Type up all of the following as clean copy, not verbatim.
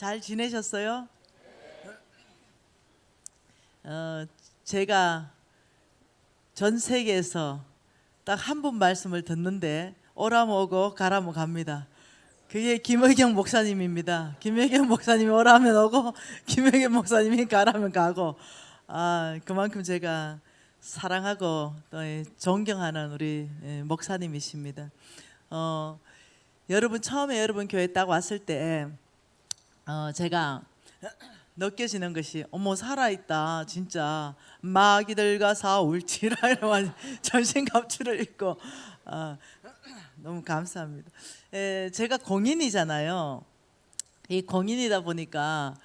잘 지내셨어요? 제가 전 세계에서 딱 한 분 말씀을 듣는데 오라면 오고 가라면 갑니다. 그게 김의경 목사님입니다. 김의경 목사님이 오라면 오고 김의경 목사님이 가라면 가고, 그만큼 제가 사랑하고 또 존경하는 우리 목사님이십니다. 여러분 처음에 여러분 교회 딱 왔을 때 제가 느껴지는 것이 어머 살아있다 진짜 마귀들과 싸울지라 이런 전신갑주를 입고 너무 감사합니다. 제가 공인이잖아요. 이 공인이다 보니까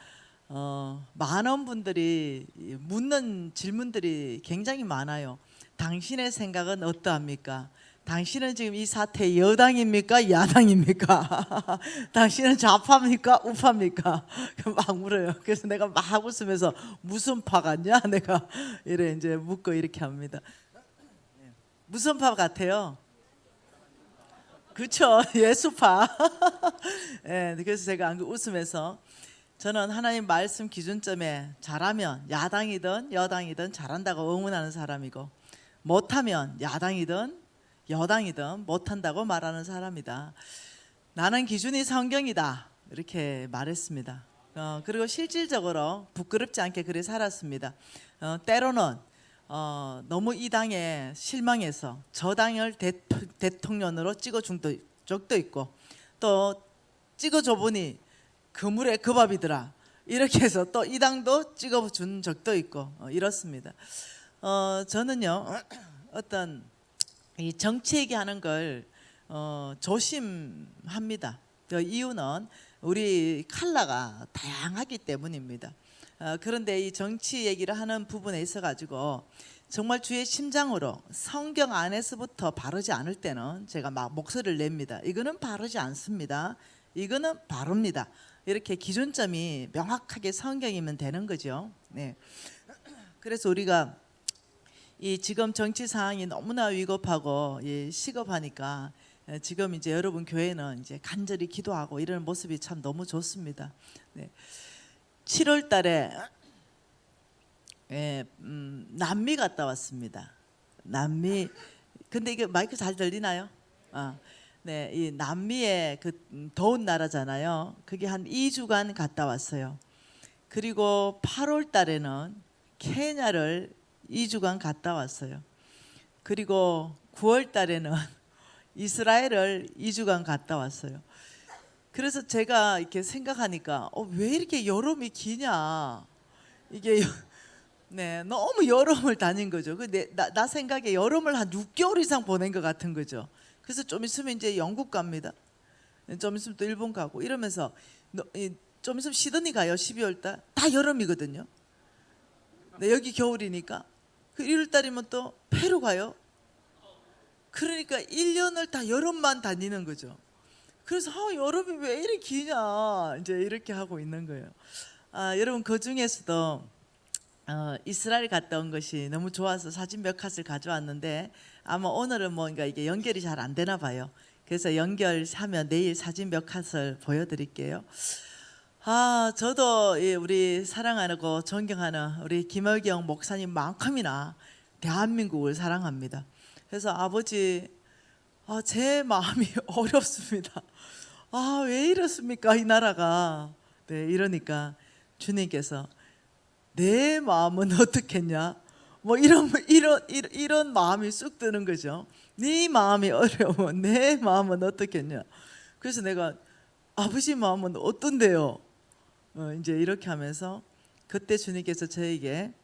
많은 분들이 묻는 질문들이 굉장히 많아요. 당신의 생각은 어떠합니까? 당신은 지금 이 사태 여당입니까? 야당입니까? 당신은 좌파입니까? 우파입니까? 막 물어요. 그래서 내가 막 웃으면서 무슨 파 같냐? 내가 이래 이제 묻고 이렇게 합니다. 무슨 파 같아요? 그렇죠. 예수파. 네, 그래서 제가 웃으면서 저는 하나님 말씀 기준점에 잘하면 야당이든 여당이든 잘한다고 응원하는 사람이고 못하면 야당이든 여당이든 못한다고 말하는 사람이다. 나는 기준이 성경이다 이렇게 말했습니다. 그리고 실질적으로 부끄럽지 않게 그래 살았습니다. 때로는 너무 이 당에 실망해서 저 당을 대통령으로 찍어준 적도 있고 또 찍어줘 보니 그물에 그 밥이더라 이렇게 해서 또 이 당도 찍어준 적도 있고 이렇습니다. 저는요 어떤 이 정치 얘기하는 걸 조심합니다. 그 이유는 우리 컬러가 다양하기 때문입니다. 그런데 이 정치 얘기를 하는 부분에 있어 가지고 정말 주의 심장으로 성경 안에서부터 바르지 않을 때는 제가 막 목소리를 냅니다. 이거는 바르지 않습니다. 이거는 바릅니다. 이렇게 기준점이 명확하게 성경이면 되는 거죠. 네. 그래서 우리가 이 지금 정치 상황이 너무나 위급하고 시급하니까 지금 이제 여러분 교회는 이제 간절히 기도하고 이런 모습이 참 너무 좋습니다. 네. 7월 달에 남미 갔다 왔습니다. 남미. 근데 이게 마이크 잘 들리나요? 네, 이 남미의 그 더운 나라잖아요. 그게 한 2주간 갔다 왔어요. 그리고 8월 달에는 케냐를 2주간 갔다 왔어요. 그리고 9월 달에는 이스라엘을 2주간 갔다 왔어요. 그래서 제가 이렇게 생각하니까 왜 이렇게 여름이 기냐 이게 네, 너무 여름을 다닌 거죠. 나 생각에 여름을 한 6개월 이상 보낸 것 같은 거죠. 그래서 좀 있으면 이제 영국 갑니다. 좀 있으면 또 일본 가고 이러면서 좀 있으면 시드니 가요. 12월 달 다 여름이거든요. 네, 여기 겨울이니까 그 1월 달이면 또 페루 가요. 그러니까 1년을 다 여름만 다니는 거죠. 그래서 여름이 왜 이렇게 기냐 이제 이렇게 하고 있는 거예요. 여러분 그 중에서도 이스라엘 갔다 온 것이 너무 좋아서 사진 몇 컷을 가져왔는데 아마 오늘은 뭔가 이게 연결이 잘 안 되나 봐요. 그래서 연결하면 내일 사진 몇 컷을 보여드릴게요. 저도 우리 사랑하고 존경하는 우리 김의경 목사님만큼이나 대한민국을 사랑합니다. 그래서 아버지 제 마음이 어렵습니다. 왜 이렇습니까 이 나라가. 네, 이러니까 주님께서 내 마음은 어떻겠냐 뭐 이런 마음이 쑥 드는 거죠. 네 마음이 어려우면 내 마음은 어떻겠냐. 그래서 내가 아버지 마음은 어떤데요? 이제 이렇게 하면서 그때 주님께서 저에게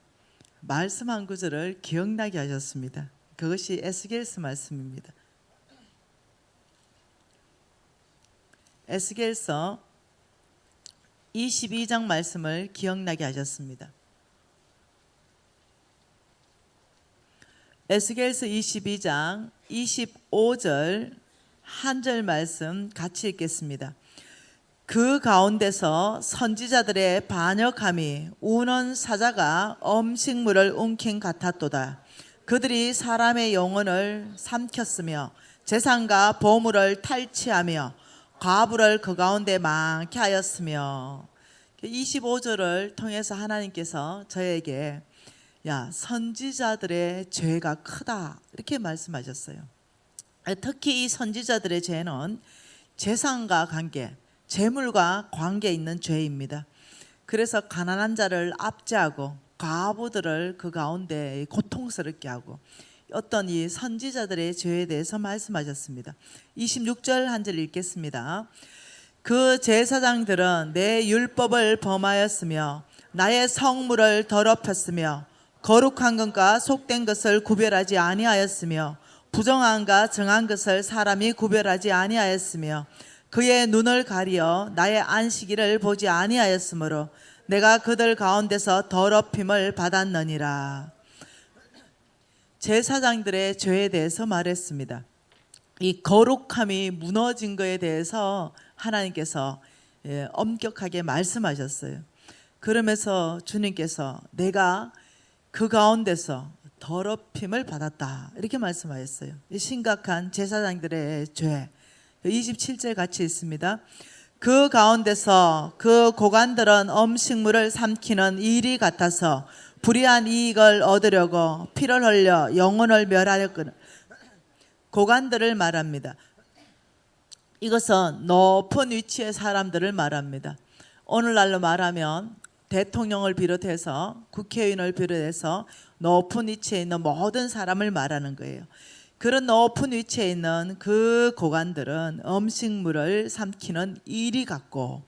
말씀 한 구절을 기억나게 하셨습니다. 그것이 에스겔서 말씀입니다. 에스겔서 22장 말씀을 기억나게 하셨습니다. 에스겔서 22장 25절 한 절 말씀 같이 읽겠습니다. 그 가운데서 선지자들의 반역함이 우는 사자가 음식물을 움킨 같았도다. 그들이 사람의 영혼을 삼켰으며 재산과 보물을 탈취하며 과부를 그 가운데 많게 하였으며 25절을 통해서 하나님께서 저에게 야, 선지자들의 죄가 크다 이렇게 말씀하셨어요. 특히 이 선지자들의 죄는 재산과 관계, 재물과 관계 있는 죄입니다. 그래서 가난한 자를 압제하고 과부들을 그 가운데 고통스럽게 하고 어떤 이 선지자들의 죄에 대해서 말씀하셨습니다. 26절 한 절 읽겠습니다. 그 제사장들은 내 율법을 범하였으며 나의 성물을 더럽혔으며 거룩한 것과 속된 것을 구별하지 아니하였으며 부정한과 정한 것을 사람이 구별하지 아니하였으며 그의 눈을 가리어 나의 안식일을 보지 아니하였으므로 내가 그들 가운데서 더럽힘을 받았느니라. 제사장들의 죄에 대해서 말했습니다. 이 거룩함이 무너진 것에 대해서 하나님께서 엄격하게 말씀하셨어요. 그러면서 주님께서 내가 그 가운데서 더럽힘을 받았다 이렇게 말씀하셨어요. 심각한 제사장들의 죄. 27절 같이 있습니다. 그 가운데서 그 고관들은 음식물을 삼키는 일이 같아서 불의한 이익을 얻으려고 피를 흘려 영혼을 멸하려거든. 고관들을 말합니다. 이것은 높은 위치의 사람들을 말합니다. 오늘날로 말하면 대통령을 비롯해서 국회의원을 비롯해서 높은 위치에 있는 모든 사람을 말하는 거예요. 그런 높은 위치에 있는 그 고관들은 음식물을 삼키는 일이 같고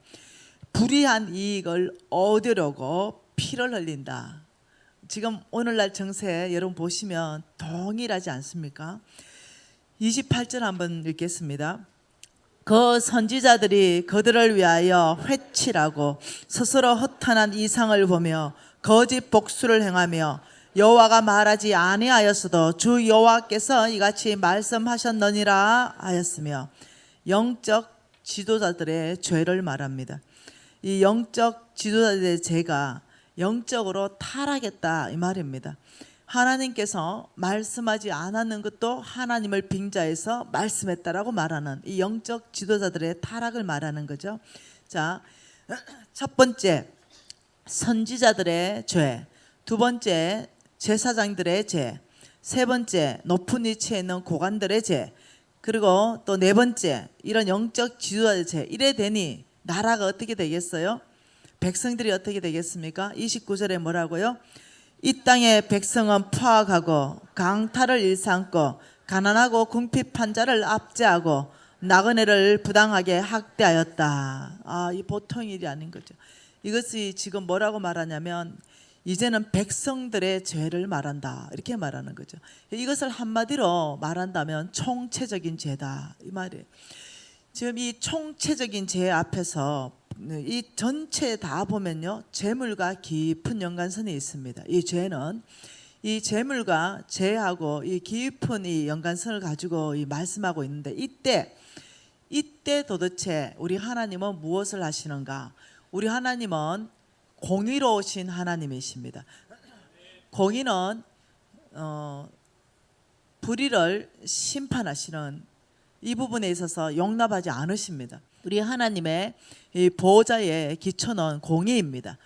불의한 이익을 얻으려고 피를 흘린다. 지금 오늘날 정세 여러분 보시면 동일하지 않습니까? 28절 한번 읽겠습니다. 그 선지자들이 그들을 위하여 회칠하고 스스로 허탄한 이상을 보며 거짓 복수를 행하며 여호와가 말하지 아니하였어도 주 여호와께서 이같이 말씀하셨느니라 하였으며 영적 지도자들의 죄를 말합니다. 이 영적 지도자들의 죄가 영적으로 타락했다 이 말입니다. 하나님께서 말씀하지 않았는 것도 하나님을 빙자해서 말씀했다라고 말하는 이 영적 지도자들의 타락을 말하는 거죠. 자, 첫 번째 선지자들의 죄, 두 번째 제사장들의 죄, 세 번째 높은 위치에 있는 고관들의 죄, 그리고 또 네 번째 이런 영적 지도자의 죄. 이래 되니 나라가 어떻게 되겠어요? 백성들이 어떻게 되겠습니까? 29절에 뭐라고요? 이 땅의 백성은 포악하고 강탈을 일삼고 가난하고 궁핍한 자를 압제하고 나그네를 부당하게 학대하였다. 이 보통 일이 아닌 거죠. 이것이 지금 뭐라고 말하냐면 이제는 백성들의 죄를 말한다 이렇게 말하는 거죠. 이것을 한마디로 말한다면 총체적인 죄다 이 말이에요. 지금 이 총체적인 죄 앞에서 이 전체 다 보면요 재물과 깊은 연관선이 있습니다. 이 죄는 이 재물과 죄하고 이 깊은 이 연관선을 가지고 이 말씀하고 있는데 이때 도대체 우리 하나님은 무엇을 하시는가? 우리 하나님은 공의로우신 하나님이십니다. 공의는 불의를 심판하시는 이 부분에 있어서 용납하지 않으십니다. 우리 하나님의 이 보호자의 기초는 공의입니다.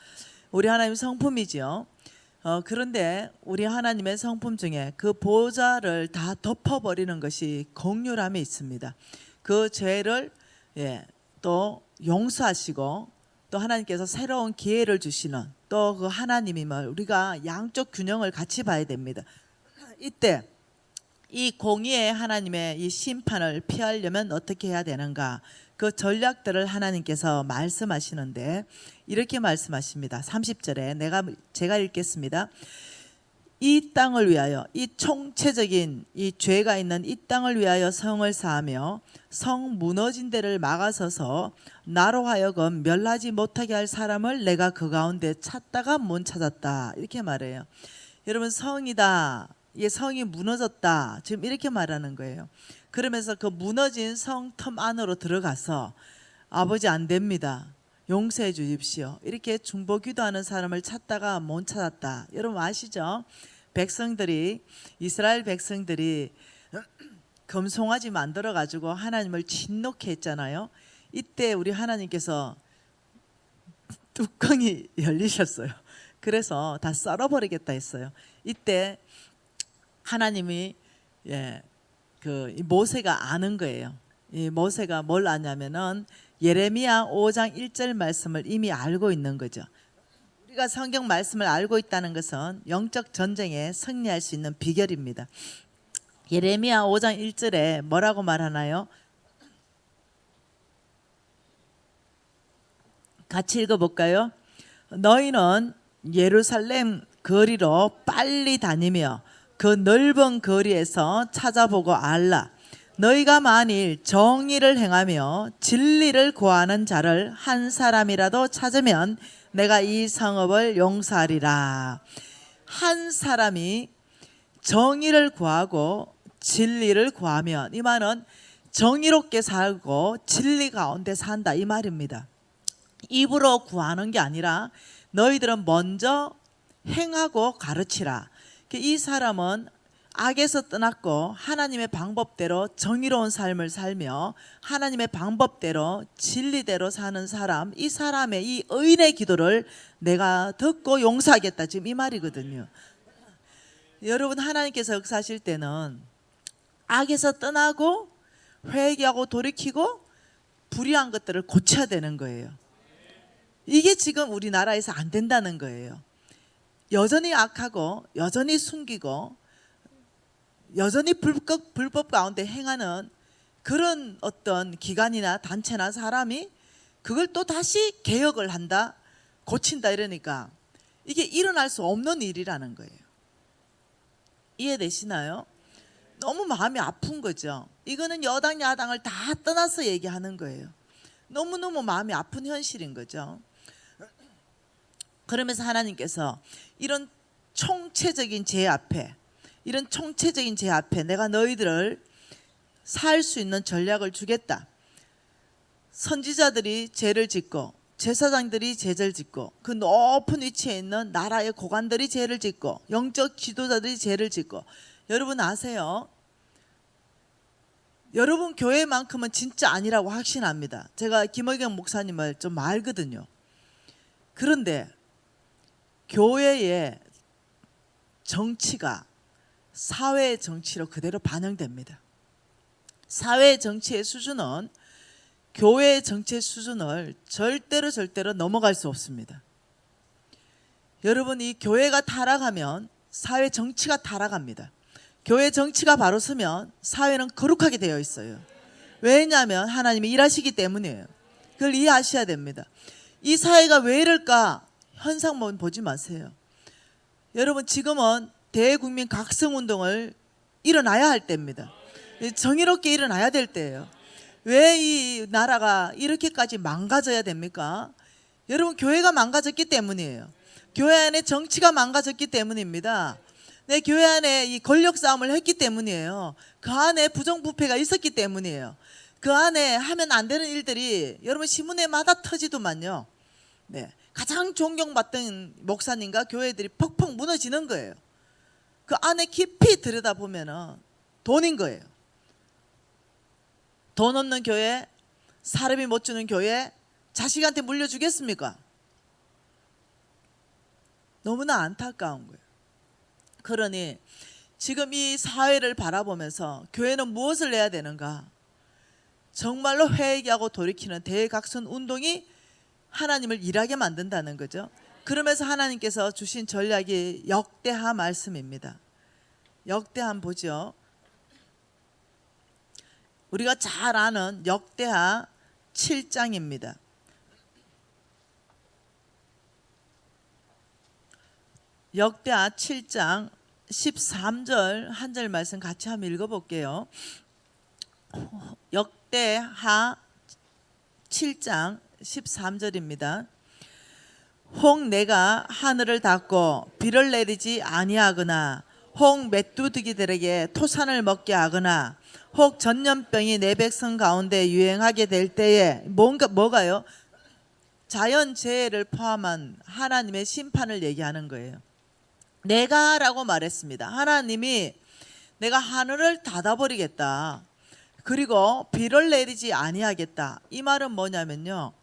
우리 하나님 성품이죠. 그런데 우리 하나님의 성품 중에 그 보호자를 다 덮어버리는 것이 긍휼함이 있습니다. 그 죄를 또 용서하시고 또 하나님께서 새로운 기회를 주시는 또 그 하나님임을 우리가 양쪽 균형을 같이 봐야 됩니다. 이때 이 공의의 하나님의 이 심판을 피하려면 어떻게 해야 되는가? 그 전략들을 하나님께서 말씀하시는데 이렇게 말씀하십니다. 30절에 제가 읽겠습니다. 이 땅을 위하여 이 총체적인 이 죄가 있는 이 땅을 위하여 성을 쌓으며 성 무너진 데를 막아서서 나로 하여금 멸하지 못하게 할 사람을 내가 그 가운데 찾다가 못 찾았다 이렇게 말해요. 여러분 성이다. 이 성이 무너졌다. 지금 이렇게 말하는 거예요. 그러면서 그 무너진 성 텀 안으로 들어가서 아버지 안 됩니다. 용서해 주십시오. 이렇게 중보 기도하는 사람을 찾다가 못 찾았다. 여러분 아시죠? 이스라엘 백성들이 금송아지 만들어 가지고 하나님을 진노케 했잖아요. 이때 우리 하나님께서 뚜껑이 열리셨어요. 그래서 다 썰어버리겠다 했어요. 이때 하나님이 이 모세가 아는 거예요. 이 모세가 뭘 아냐면은 예레미야 5장 1절 말씀을 이미 알고 있는 거죠. 우리가 성경 말씀을 알고 있다는 것은 영적 전쟁에 승리할 수 있는 비결입니다. 예레미야 5장 1절에 뭐라고 말하나요? 같이 읽어볼까요? 너희는 예루살렘 거리로 빨리 다니며 그 넓은 거리에서 찾아보고 알라. 너희가 만일 정의를 행하며 진리를 구하는 자를 한 사람이라도 찾으면 내가 이 성읍을 용서하리라. 한 사람이 정의를 구하고 진리를 구하면, 이 말은 정의롭게 살고 진리 가운데 산다 이 말입니다. 입으로 구하는 게 아니라 너희들은 먼저 행하고 가르치라. 이 사람은 악에서 떠났고 하나님의 방법대로 정의로운 삶을 살며 하나님의 방법대로 진리대로 사는 사람, 이 사람의 이 의인의 기도를 내가 듣고 용서하겠다, 지금 이 말이거든요. 여러분, 하나님께서 역사하실 때는 악에서 떠나고 회개하고 돌이키고 불의한 것들을 고쳐야 되는 거예요. 이게 지금 우리나라에서 안 된다는 거예요. 여전히 악하고 여전히 숨기고 여전히 불법 가운데 행하는 그런 어떤 기관이나 단체나 사람이 그걸 또 다시 개혁을 한다, 고친다 이러니까 이게 일어날 수 없는 일이라는 거예요. 이해되시나요? 너무 마음이 아픈 거죠. 이거는 여당 야당을 다 떠나서 얘기하는 거예요. 너무너무 마음이 아픈 현실인 거죠. 그러면서 하나님께서 이런 총체적인 죄 앞에 내가 너희들을 살 수 있는 전략을 주겠다. 선지자들이 죄를 짓고 제사장들이 죄를 짓고 그 높은 위치에 있는 나라의 고관들이 죄를 짓고 영적 지도자들이 죄를 짓고, 여러분 아세요? 여러분 교회만큼은 진짜 아니라고 확신합니다. 제가 김의경 목사님을 좀 알거든요. 그런데 교회의 정치가 사회의 정치로 그대로 반영됩니다. 사회의 정치의 수준은 교회의 정치의 수준을 절대로 넘어갈 수 없습니다. 여러분, 이 교회가 타락하면 사회 정치가 타락합니다. 교회 정치가 바로 서면 사회는 거룩하게 되어 있어요. 왜냐하면 하나님이 일하시기 때문이에요. 그걸 이해하셔야 됩니다. 이 사회가 왜 이럴까? 현상만 보지 마세요. 여러분, 지금은 대국민 각성운동을 일어나야 할 때입니다. 정의롭게 일어나야 될 때예요. 왜 이 나라가 이렇게까지 망가져야 됩니까? 여러분, 교회가 망가졌기 때문이에요. 교회 안에 정치가 망가졌기 때문입니다. 내 교회 안에 이 권력 싸움을 했기 때문이에요. 그 안에 부정부패가 있었기 때문이에요. 그 안에 하면 안 되는 일들이 여러분 신문에마다 터지더만요. 네, 가장 존경받던 목사님과 교회들이 퍽퍽 무너지는 거예요. 그 안에 깊이 들여다보면 돈인 거예요. 돈 없는 교회, 사람이 못 주는 교회, 자식한테 물려주겠습니까? 너무나 안타까운 거예요. 그러니 지금 이 사회를 바라보면서 교회는 무엇을 해야 되는가? 정말로 회개하고 돌이키는 대각선 운동이 하나님을 일하게 만든다는 거죠. 그러면서 하나님께서 주신 전략이 역대하 말씀입니다. 역대하 보죠. 우리가 잘 아는 역대하 7장입니다. 역대하 7장 13절 한 절 말씀 같이 한번 읽어볼게요. 역대하 7장 13절입니다. 혹 내가 하늘을 닫고 비를 내리지 아니하거나 혹 메뚜기들에게 토산을 먹게 하거나 혹 전염병이 내 백성 가운데 유행하게 될 때에 뭐가요? 자연재해를 포함한 하나님의 심판을 얘기하는 거예요. 내가라고 말했습니다. 하나님이 내가 하늘을 닫아버리겠다. 그리고 비를 내리지 아니하겠다. 이 말은 뭐냐면요,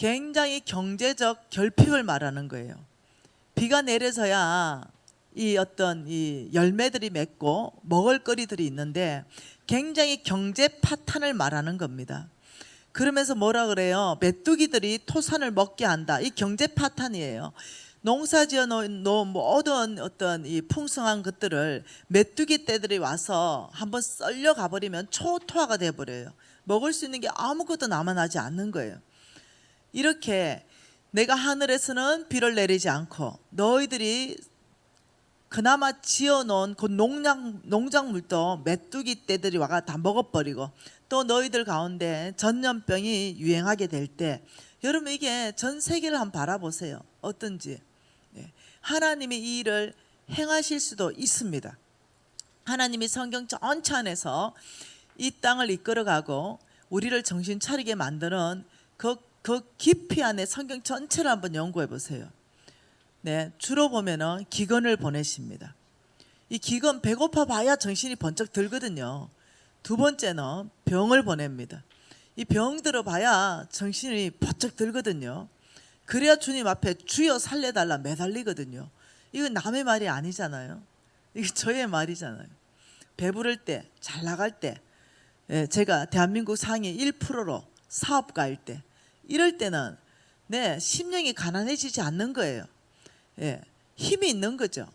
굉장히 경제적 결핍을 말하는 거예요. 비가 내려서야 이 어떤 이 열매들이 맺고 먹을거리들이 있는데 굉장히 경제 파탄을 말하는 겁니다. 그러면서 뭐라 그래요? 메뚜기들이 토산을 먹게 한다. 이 경제 파탄이에요. 농사지어 놓은 모든 어떤 이 풍성한 것들을 메뚜기 떼들이 와서 한번 썰려 가버리면 초토화가 돼버려요. 먹을 수 있는 게 아무것도 남아나지 않는 거예요. 이렇게 내가 하늘에서는 비를 내리지 않고 너희들이 그나마 지어놓은 그 농작물도 메뚜기 떼들이 와가 다 먹어버리고 또 너희들 가운데 전염병이 유행하게 될 때 여러분 이게 전 세계를 한번 바라보세요. 어떤지. 하나님이 이 일을 행하실 수도 있습니다. 하나님이 성경 전체 안에서 이 땅을 이끌어가고 우리를 정신 차리게 만드는 그 깊이 안에 성경 전체를 한번 연구해 보세요. 네, 주로 보면은 기근을 보내십니다. 이 기근 배고파 봐야 정신이 번쩍 들거든요. 두 번째는 병을 보냅니다. 이 병 들어봐야 정신이 번쩍 들거든요. 그래야 주님 앞에 주여 살려달라 매달리거든요. 이건 남의 말이 아니잖아요. 이게 저의 말이잖아요. 배부를 때, 잘 나갈 때, 제가 대한민국 상위 1%로 사업가일 때, 이럴 때는 심령이 가난해지지 않는 거예요. 힘이 있는 거죠.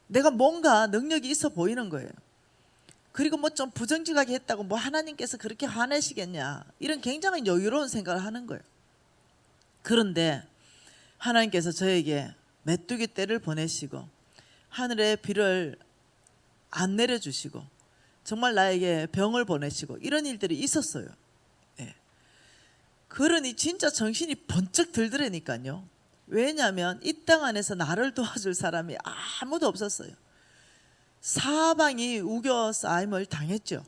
내가 뭔가 능력이 있어 보이는 거예요. 그리고 뭐 좀 부정직하게 했다고 뭐 하나님께서 그렇게 화내시겠냐, 이런 굉장히 여유로운 생각을 하는 거예요. 그런데 하나님께서 저에게 메뚜기 떼를 보내시고 하늘에 비를 안 내려주시고 정말 나에게 병을 보내시고 이런 일들이 있었어요. 그러니 진짜 정신이 번쩍 들더라니까요. 왜냐하면 이 땅 안에서 나를 도와줄 사람이 아무도 없었어요. 사방이 우겨 쌓임을 당했죠.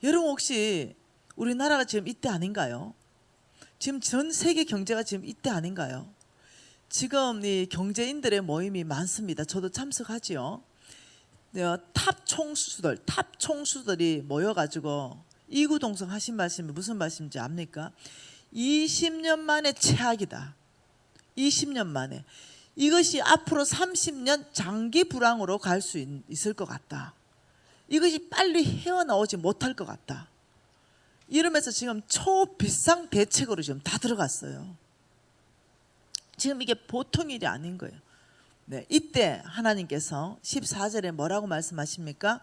여러분 혹시 우리나라가 지금 이때 아닌가요? 지금 전 세계 경제가 지금 이때 아닌가요? 지금 이 경제인들의 모임이 많습니다. 저도 참석하지요. 탑 총수들이 모여가지고 이구동성 하신 말씀이 무슨 말씀인지 압니까? 20년 만에 최악이다. 20년 만에. 이것이 앞으로 30년 장기 불황으로 갈 수 있을 것 같다. 이것이 빨리 헤어나오지 못할 것 같다. 이러면서 지금 초비상 대책으로 지금 다 들어갔어요. 지금 이게 보통 일이 아닌 거예요. 이때 하나님께서 14절에 뭐라고 말씀하십니까?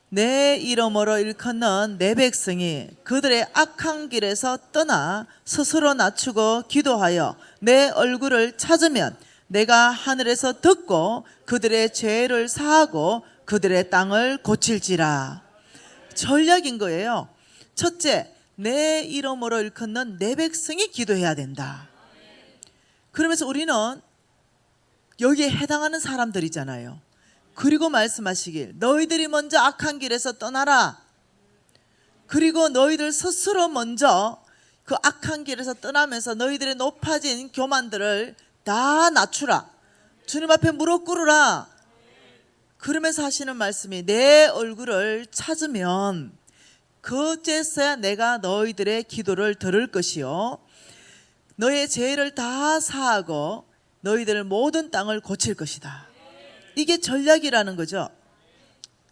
내 이름으로 일컫는 내 백성이 그들의 악한 길에서 떠나 스스로 낮추고 기도하여 내 얼굴을 찾으면 내가 하늘에서 듣고 그들의 죄를 사하고 그들의 땅을 고칠지라. 전략인 거예요. 첫째, 내 이름으로 일컫는 내 백성이 기도해야 된다. 그러면서 우리는 여기에 해당하는 사람들이잖아요. 그리고 말씀하시길 너희들이 먼저 악한 길에서 떠나라. 그리고 너희들 스스로 먼저 그 악한 길에서 떠나면서 너희들의 높아진 교만들을 다 낮추라. 주님 앞에 무릎 꿇으라. 그러면서 하시는 말씀이 내 얼굴을 찾으면 그제서야 내가 너희들의 기도를 들을 것이요 너의 죄를 다 사하고 너희들 모든 땅을 고칠 것이다. 이게 전략이라는 거죠.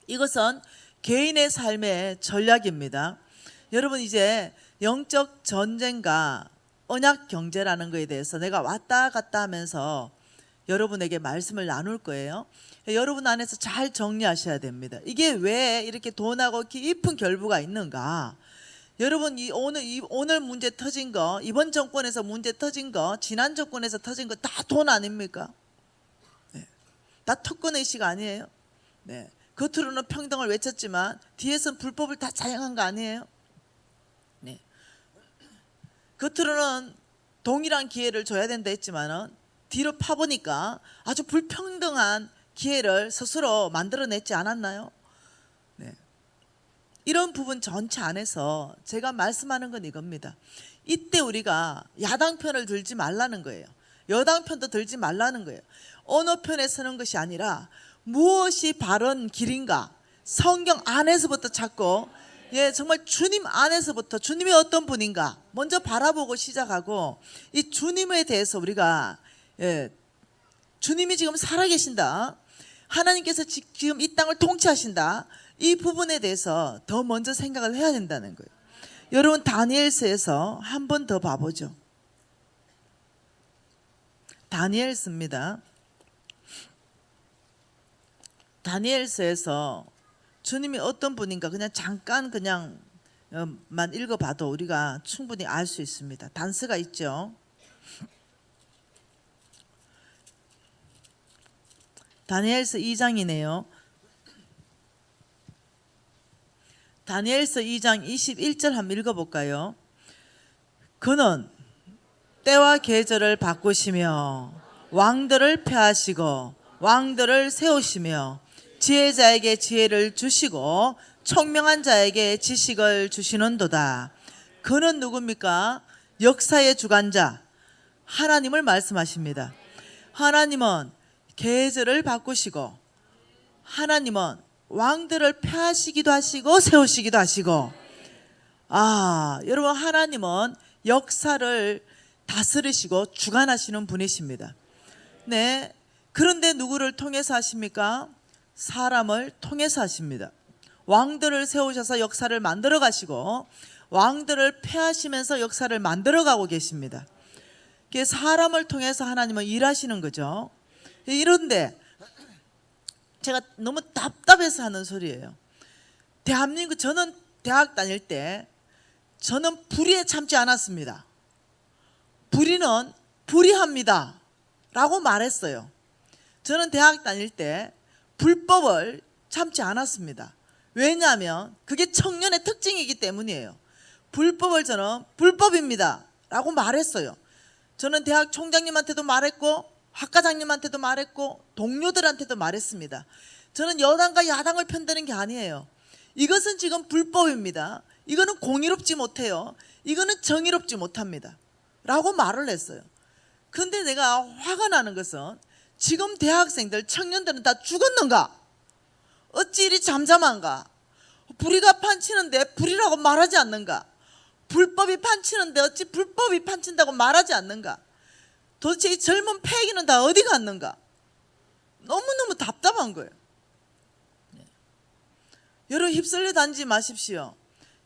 이것은 개인의 삶의 전략입니다. 여러분 이제 영적 전쟁과 언약 경제라는 것에 대해서 내가 왔다 갔다 하면서 여러분에게 말씀을 나눌 거예요. 여러분 안에서 잘 정리하셔야 됩니다. 이게 왜 이렇게 돈하고 깊은 결부가 있는가? 여러분 오늘 문제 터진 거, 이번 정권에서 문제 터진 거, 지난 정권에서 터진 거 다 돈 아닙니까? 다 특권의식 아니에요? 겉으로는 평등을 외쳤지만 뒤에서는 불법을 다 자행한 거 아니에요? 겉으로는 동일한 기회를 줘야 된다 했지만은 뒤로 파보니까 아주 불평등한 기회를 스스로 만들어냈지 않았나요? 이런 부분 전체 안에서 제가 말씀하는 건 이겁니다. 이때 우리가 야당 편을 들지 말라는 거예요. 여당 편도 들지 말라는 거예요. 어느 편에 서는 것이 아니라 무엇이 바른 길인가, 성경 안에서부터 찾고 예, 정말 주님 안에서부터 주님이 어떤 분인가 먼저 바라보고 시작하고, 이 주님에 대해서 우리가, 예, 주님이 지금 살아계신다, 하나님께서 지금 이 땅을 통치하신다, 이 부분에 대해서 더 먼저 생각을 해야 된다는 거예요. 여러분, 다니엘서에서 한 번 더 봐보죠. 다니엘서입니다. 다니엘서에서 주님이 어떤 분인가 그냥 잠깐 만 읽어봐도 우리가 충분히 알 수 있습니다. 단서가 있죠. 다니엘서 2장이네요. 다니엘서 2장 21절 한번 읽어볼까요? 그는 때와 계절을 바꾸시며 왕들을 폐하시고 왕들을 세우시며 지혜자에게 지혜를 주시고 총명한 자에게 지식을 주시는도다. 그는 누굽니까? 역사의 주관자 하나님을 말씀하십니다. 하나님은 계절을 바꾸시고, 하나님은 왕들을 폐하시기도 하시고 세우시기도 하시고, 여러분, 하나님은 역사를 다스리시고 주관하시는 분이십니다. 네. 그런데 누구를 통해서 하십니까? 사람을 통해서 하십니다. 왕들을 세우셔서 역사를 만들어 가시고 왕들을 폐하시면서 역사를 만들어 가고 계십니다. 사람을 통해서 하나님은 일하시는 거죠. 이런데 제가 너무 답답해서 하는 소리예요. 대한민국, 저는 대학 다닐 때 저는 불의에 참지 않았습니다. 불의는 불의합니다 라고 말했어요. 저는 대학 다닐 때 불법을 참지 않았습니다. 왜냐하면 그게 청년의 특징이기 때문이에요. 불법을 저는 불법입니다 라고 말했어요. 저는 대학 총장님한테도 말했고 학과장님한테도 말했고 동료들한테도 말했습니다. 저는 여당과 야당을 편드는 게 아니에요. 이것은 지금 불법입니다. 이거는 공의롭지 못해요. 이거는 정의롭지 못합니다 라고 말을 했어요. 근데 내가 화가 나는 것은 지금 대학생들, 청년들은 다 죽었는가? 어찌 이리 잠잠한가? 불의가 판치는데 불의라고 말하지 않는가? 불법이 판치는데 어찌 불법이 판친다고 말하지 않는가? 도대체 이 젊은 패기는 다 어디 갔는가? 너무너무 답답한 거예요. 여러분, 휩쓸려 다니지 마십시오.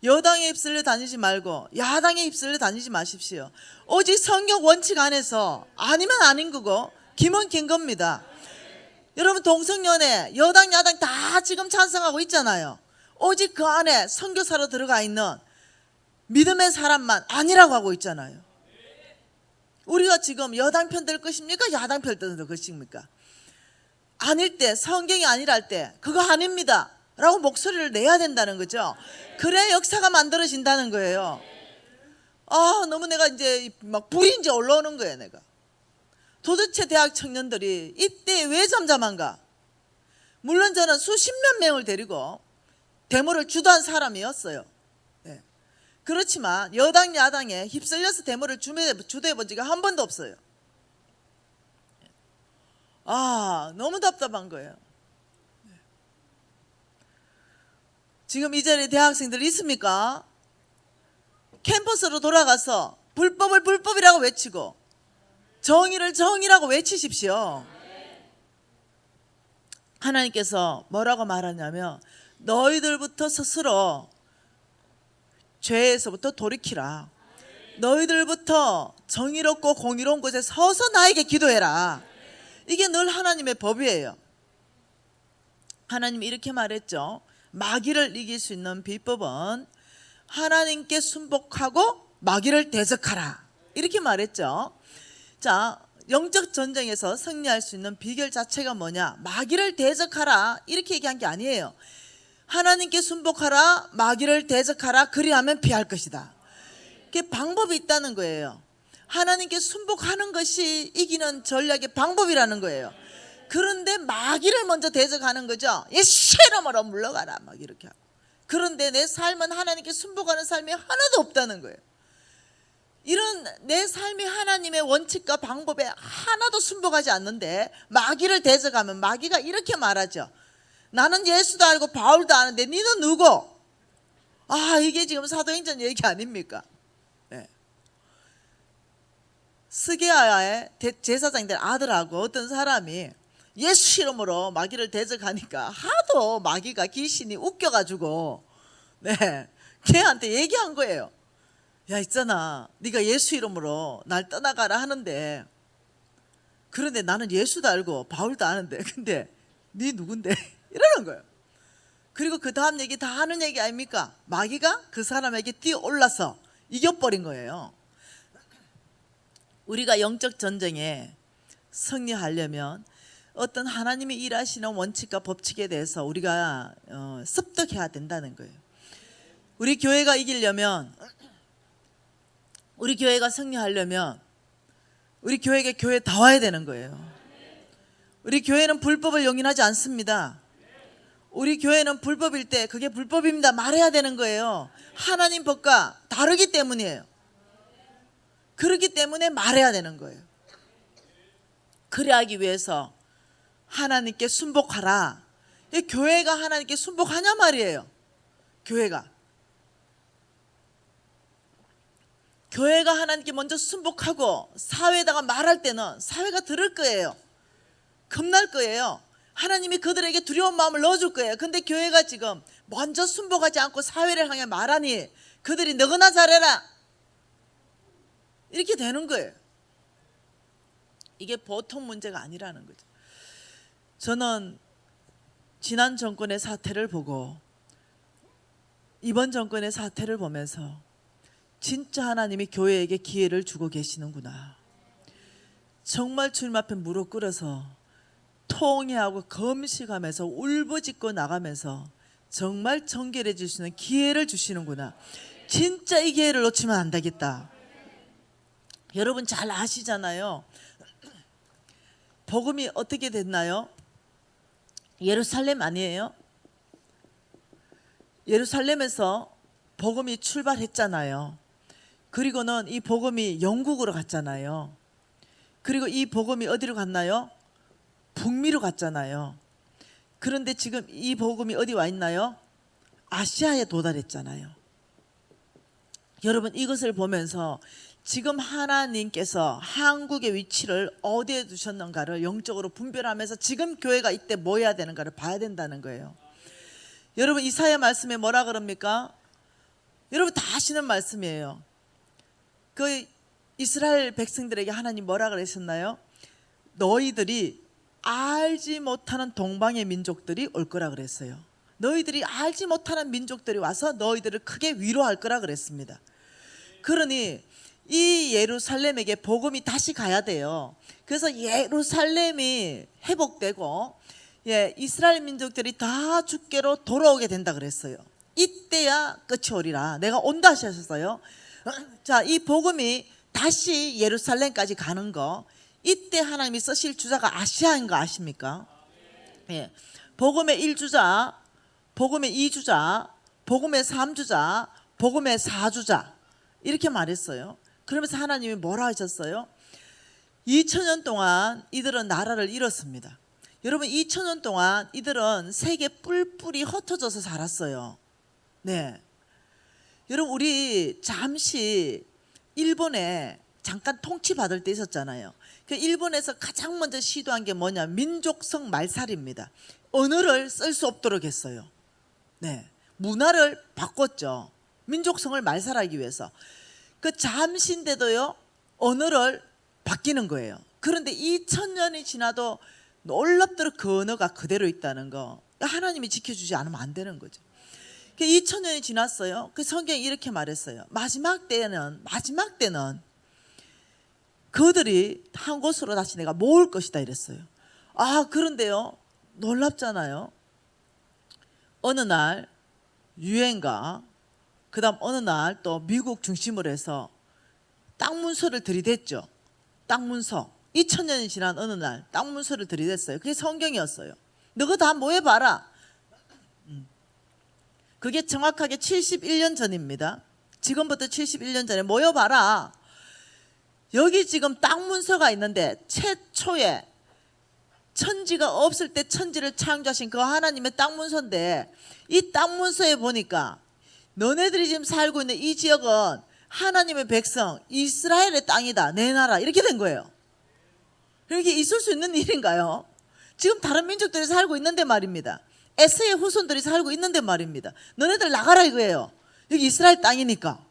여당에 휩쓸려 다니지 말고 야당에 휩쓸려 다니지 마십시오. 오직 성경 원칙 안에서 아니면 아닌 거고 김은 긴 겁니다. 여러분, 동성연애 여당 야당 다 지금 찬성하고 있잖아요. 오직 그 안에 선교사로 들어가 있는 믿음의 사람만 아니라고 하고 있잖아요. 우리가 지금 여당 편 들 것입니까? 야당 편 들 것입니까? 아닐 때, 성경이 아니랄 때 그거 아닙니다 라고 목소리를 내야 된다는 거죠. 그래야 역사가 만들어진다는 거예요. 너무 내가 이제 막 불이 이제 올라오는 거예요. 내가 도대체 대학 청년들이 이때 왜 잠잠한가? 물론 저는 수십몇 명을 데리고 데모를 주도한 사람이었어요. 네. 그렇지만 여당 야당에 휩쓸려서 데모를 주도해 본 적이 한 번도 없어요. 너무 답답한 거예요. 지금 이 자리에 대학생들 있습니까? 캠퍼스로 돌아가서 불법을 불법이라고 외치고 정의를 정의라고 외치십시오. 하나님께서 뭐라고 말하냐면 너희들부터 스스로 죄에서부터 돌이키라. 너희들부터 정의롭고 공의로운 곳에 서서 나에게 기도해라. 이게 늘 하나님의 법이에요. 하나님이 이렇게 말했죠. 마귀를 이길 수 있는 비법은 하나님께 순복하고 마귀를 대적하라. 이렇게 말했죠. 자, 영적 전쟁에서 승리할 수 있는 비결 자체가 뭐냐? 마귀를 대적하라 이렇게 얘기한 게 아니에요. 하나님께 순복하라, 마귀를 대적하라, 그리하면 피할 것이다. 그게 방법이 있다는 거예요. 하나님께 순복하는 것이 이기는 전략의 방법이라는 거예요. 그런데 마귀를 먼저 대적하는 거죠. 예시름으로 물러가라 막 이렇게 하고. 그런데 내 삶은 하나님께 순복하는 삶이 하나도 없다는 거예요. 이런 내 삶이 하나님의 원칙과 방법에 하나도 순복하지 않는데 마귀를 대적하면 마귀가 이렇게 말하죠. 나는 예수도 알고 바울도 아는데 너는 누구? 아, 이게 지금 사도행전 얘기 아닙니까? 네. 스게아의 제사장 된 아들하고 어떤 사람이 예수 이름으로 마귀를 대적하니까 하도 마귀가 귀신이 웃겨가지고 네, 걔한테 얘기한 거예요. 야, 있잖아, 네가 예수 이름으로 날 떠나가라 하는데, 그런데 나는 예수도 알고 바울도 아는데, 근데 네 누군데? 이러는 거예요. 그리고 그 다음 얘기 다 하는 얘기 아닙니까? 마귀가 그 사람에게 뛰어올라서 이겨버린 거예요. 우리가 영적 전쟁에 승리하려면 어떤 하나님이 일하시는 원칙과 법칙에 대해서 우리가 습득해야 된다는 거예요. 우리 교회가 이기려면, 우리 교회가 승리하려면 우리 교회에게 교회 다 와야 되는 거예요. 우리 교회는 불법을 용인하지 않습니다. 우리 교회는 불법일 때 그게 불법입니다 말해야 되는 거예요. 하나님 법과 다르기 때문이에요. 그렇기 때문에 말해야 되는 거예요. 그래야 하기 위해서 하나님께 순복하라. 교회가 하나님께 순복하냐 말이에요. 교회가 하나님께 먼저 순복하고 사회에다가 말할 때는 사회가 들을 거예요. 겁날 거예요. 하나님이 그들에게 두려운 마음을 넣어줄 거예요. 근데 교회가 지금 먼저 순복하지 않고 사회를 향해 말하니 그들이 너거나 잘해라 이렇게 되는 거예요. 이게 보통 문제가 아니라는 거죠. 저는 지난 정권의 사태를 보고 이번 정권의 사태를 보면서 진짜 하나님이 교회에게 기회를 주고 계시는구나. 정말 주님 앞에 무릎 꿇어서 통회하고 금식하면서 울부짖고 나가면서 정말 정결해 주시는 기회를 주시는구나. 진짜 이 기회를 놓치면 안 되겠다. 여러분 잘 아시잖아요. 복음이 어떻게 됐나요? 예루살렘 아니에요? 예루살렘에서 복음이 출발했잖아요. 그리고는 이 복음이 영국으로 갔잖아요. 그리고 이 복음이 어디로 갔나요? 북미로 갔잖아요. 그런데 지금 이 복음이 어디 와 있나요? 아시아에 도달했잖아요. 여러분 이것을 보면서 지금 하나님께서 한국의 위치를 어디에 두셨는가를 영적으로 분별하면서 지금 교회가 이때 뭐 해야 되는가를 봐야 된다는 거예요. 여러분 이사야 말씀에 뭐라 그럽니까? 여러분 다 아시는 말씀이에요. 그 이스라엘 백성들에게 하나님 뭐라 그러셨나요? 너희들이 알지 못하는 동방의 민족들이 올 거라 그랬어요. 너희들이 알지 못하는 민족들이 와서 너희들을 크게 위로할 거라 그랬습니다. 그러니 이 예루살렘에게 복음이 다시 가야 돼요. 그래서 예루살렘이 회복되고 이스라엘 민족들이 다 주께로 돌아오게 된다 그랬어요. 이때야 끝이 오리라. 내가 온다 하셨어요. 자, 이 복음이 다시 예루살렘까지 가는 거, 이때 하나님이 쓰실 주자가 아시아인 거 아십니까? 예. 복음의 1주자, 복음의 2주자, 복음의 3주자, 복음의 4주자 이렇게 말했어요. 그러면서 하나님이 뭐라 하셨어요? 2000년 동안 이들은 나라를 잃었습니다. 여러분 2000년 동안 이들은 세계 뿔뿔이 흩어져서 살았어요. 네. 여러분 우리 잠시 일본에 잠깐 통치받을 때 있었잖아요. 그 일본에서 가장 먼저 시도한 게 뭐냐? 민족성 말살입니다. 언어를 쓸 수 없도록 했어요. 네. 문화를 바꿨죠. 민족성을 말살하기 위해서. 그 잠시인데도요 언어를 바뀌는 거예요. 그런데 2000년이 지나도 놀랍도록 그 언어가 그대로 있다는 거, 하나님이 지켜주지 않으면 안 되는 거죠. 2000년이 지났어요. 그 성경이 이렇게 말했어요. 마지막 때는 그들이 한 곳으로 다시 내가 모을 것이다 이랬어요. 아, 그런데요 놀랍잖아요. 어느 날 유엔과 그 다음 어느 날 또 미국 중심으로 해서 땅 문서를 들이댔죠. 땅 문서. 2000년이 지난 어느 날 땅 문서를 들이댔어요. 그게 성경이었어요. 너가 다 모여봐라. 그게 정확하게 71년 전입니다. 지금부터 71년 전에 모여봐라. 여기 지금 땅 문서가 있는데 최초에 천지가 없을 때 천지를 창조하신 그 하나님의 땅 문서인데, 이 땅 문서에 보니까 너네들이 지금 살고 있는 이 지역은 하나님의 백성 이스라엘의 땅이다, 내 나라, 이렇게 된 거예요. 이렇게 있을 수 있는 일인가요? 지금 다른 민족들이 살고 있는데 말입니다. 에스의 후손들이 살고 있는데 말입니다. 너네들 나가라 이거예요. 여기 이스라엘 땅이니까.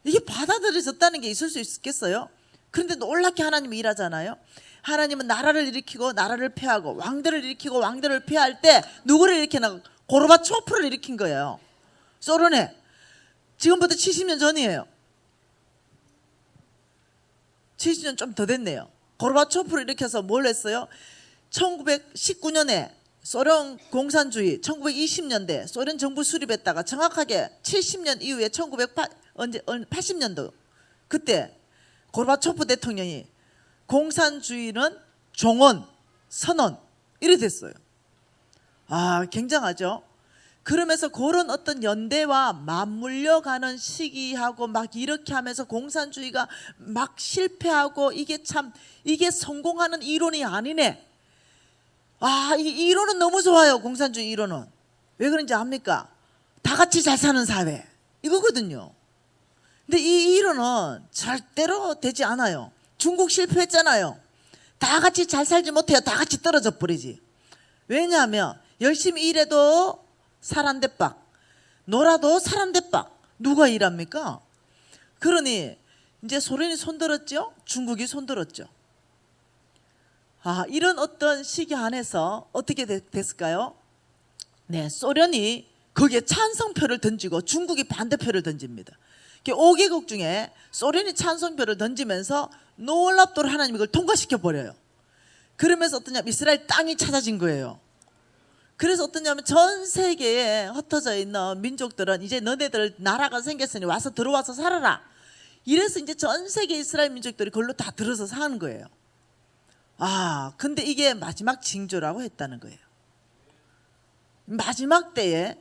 이게 받아들여졌다는 게 있을 수 있겠어요? 그런데 놀랍게 하나님이 일하잖아요. 하나님은 나라를 일으키고 나라를 폐하고 왕들을 일으키고 왕들을 폐할 때 누구를 일으키나? 고르바초프를 일으킨 거예요. 소련에. 지금부터 70년 전이에요. 70년 좀 더 됐네요. 고르바초프를 일으켜서 뭘 했어요? 1919년에 소련 공산주의, 1920년대 소련 정부 수립했다가 정확하게 70년 이후에 1980년도 그때 고르바초프 대통령이 공산주의는 종언, 선언 이래 됐어요. 아, 굉장하죠. 그러면서 그런 어떤 연대와 맞물려 가는 시기하고 막 이렇게 하면서 공산주의가 막 실패하고 이게 성공하는 이론이 아니네. 아, 이 이론은 너무 좋아요. 공산주의 이론은. 왜 그런지 압니까? 다 같이 잘 사는 사회 이거거든요. 근데 이 이론은 절대로 되지 않아요. 중국 실패했잖아요. 다 같이 잘 살지 못해요. 다 같이 떨어져 버리지. 왜냐하면 열심히 일해도 살 안 대박, 놀아도 살 안 대박. 누가 일합니까? 그러니 이제 소련이 손들었죠. 중국이 손들었죠. 아, 이런 어떤 시기 안에서 어떻게 됐을까요? 네, 소련이 거기에 찬성표를 던지고 중국이 반대표를 던집니다. 5개국 중에 소련이 찬성표를 던지면서 놀랍도록 하나님이 그걸 통과시켜 버려요. 그러면서 어떠냐면 이스라엘 땅이 찾아진 거예요. 그래서 어떠냐면 전 세계에 흩어져 있는 민족들은 이제 너네들 나라가 생겼으니 와서 들어와서 살아라. 이래서 이제 전 세계 이스라엘 민족들이 그걸로 다 들어서 사는 거예요. 아, 근데 이게 마지막 징조라고 했다는 거예요. 마지막 때에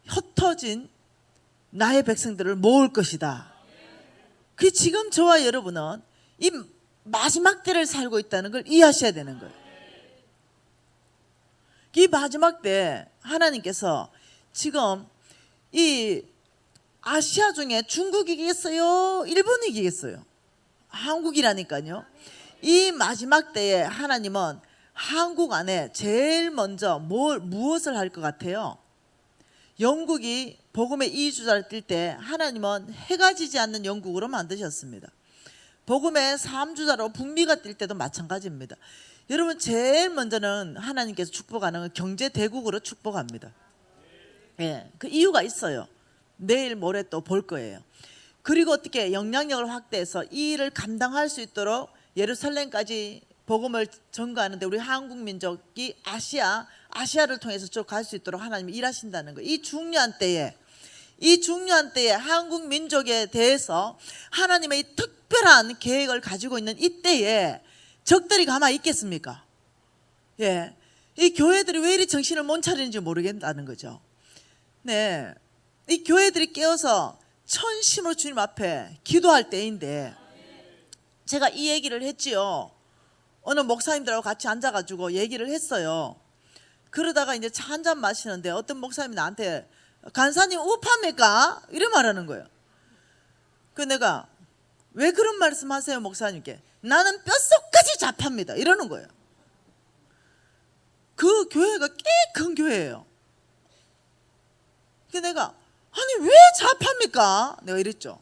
흩어진 나의 백성들을 모을 것이다. 그 지금 저와 여러분은 이 마지막 때를 살고 있다는 걸 이해하셔야 되는 거예요. 이 마지막 때 하나님께서 지금 이 아시아 중에 중국이 이기겠어요? 일본이 이기겠어요? 한국이라니까요. 이 마지막 때에 하나님은 한국 안에 제일 먼저 무엇을 할 것 같아요? 영국이 복음의 이주자를 뛸 때 하나님은 해가 지지 않는 영국으로 만드셨습니다. 복음의 3주자로 북미가 뛸 때도 마찬가지입니다. 여러분 제일 먼저는 하나님께서 축복하는 건 경제 대국으로 축복합니다. 예, 그 이유가 있어요. 내일 모레 또 볼 거예요. 그리고 어떻게 영향력을 확대해서 이 일을 감당할 수 있도록 예루살렘까지 복음을 전가하는데 우리 한국 민족이 아시아를 통해서 쭉 갈 수 있도록 하나님이 일하신다는 거예요. 이 중요한 때에 한국 민족에 대해서 하나님의 이 특별한 계획을 가지고 있는 이때에 적들이 가만히 있겠습니까? 예, 이 교회들이 왜 이리 정신을 못 차리는지 모르겠다는 거죠. 네, 이 교회들이 깨어서 천심으로 주님 앞에 기도할 때인데 제가 이 얘기를 했지요. 어느 목사님들하고 같이 앉아가지고 얘기를 했어요. 그러다가 이제 차 한 잔 마시는데 어떤 목사님이 나한테 간사님 우파입니까? 이래 말하는 거예요. 그 내가 왜 그런 말씀하세요 목사님께? 나는 뼛속까지 좌파입니다 이러는 거예요. 그 교회가 꽤 큰 교회예요. 그 내가 아니 왜 좌파입니까? 내가 이랬죠.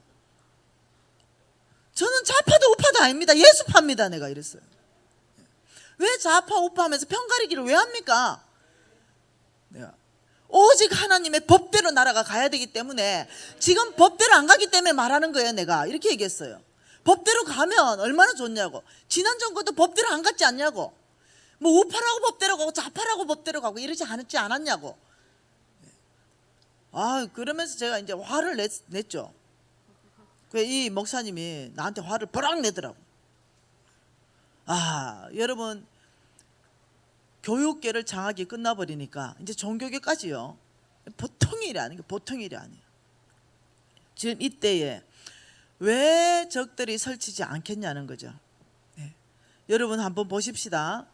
저는 좌파도 우파도 아닙니다. 예수파입니다. 내가 이랬어요. 왜 좌파 우파 하면서 편가르기를 왜 합니까? 내가 오직 하나님의 법대로 나라가 가야 되기 때문에 지금 법대로 안 가기 때문에 말하는 거예요. 내가 이렇게 얘기했어요. 법대로 가면 얼마나 좋냐고. 지난 정권도 법대로 안 갔지 않냐고. 뭐 우파라고 법대로 가고 좌파라고 법대로 가고 이러지 않았냐고. 아, 그러면서 제가 이제 화를 냈죠. 이 목사님이 나한테 화를 버럭 내더라고. 아, 여러분 교육계를 장악이 끝나버리니까 이제 종교계까지요. 보통 일이 아니에요. 보통 일이 아니에요. 지금 이때에 왜 적들이 설치지 않겠냐는 거죠. 네. 여러분 한번 보십시다.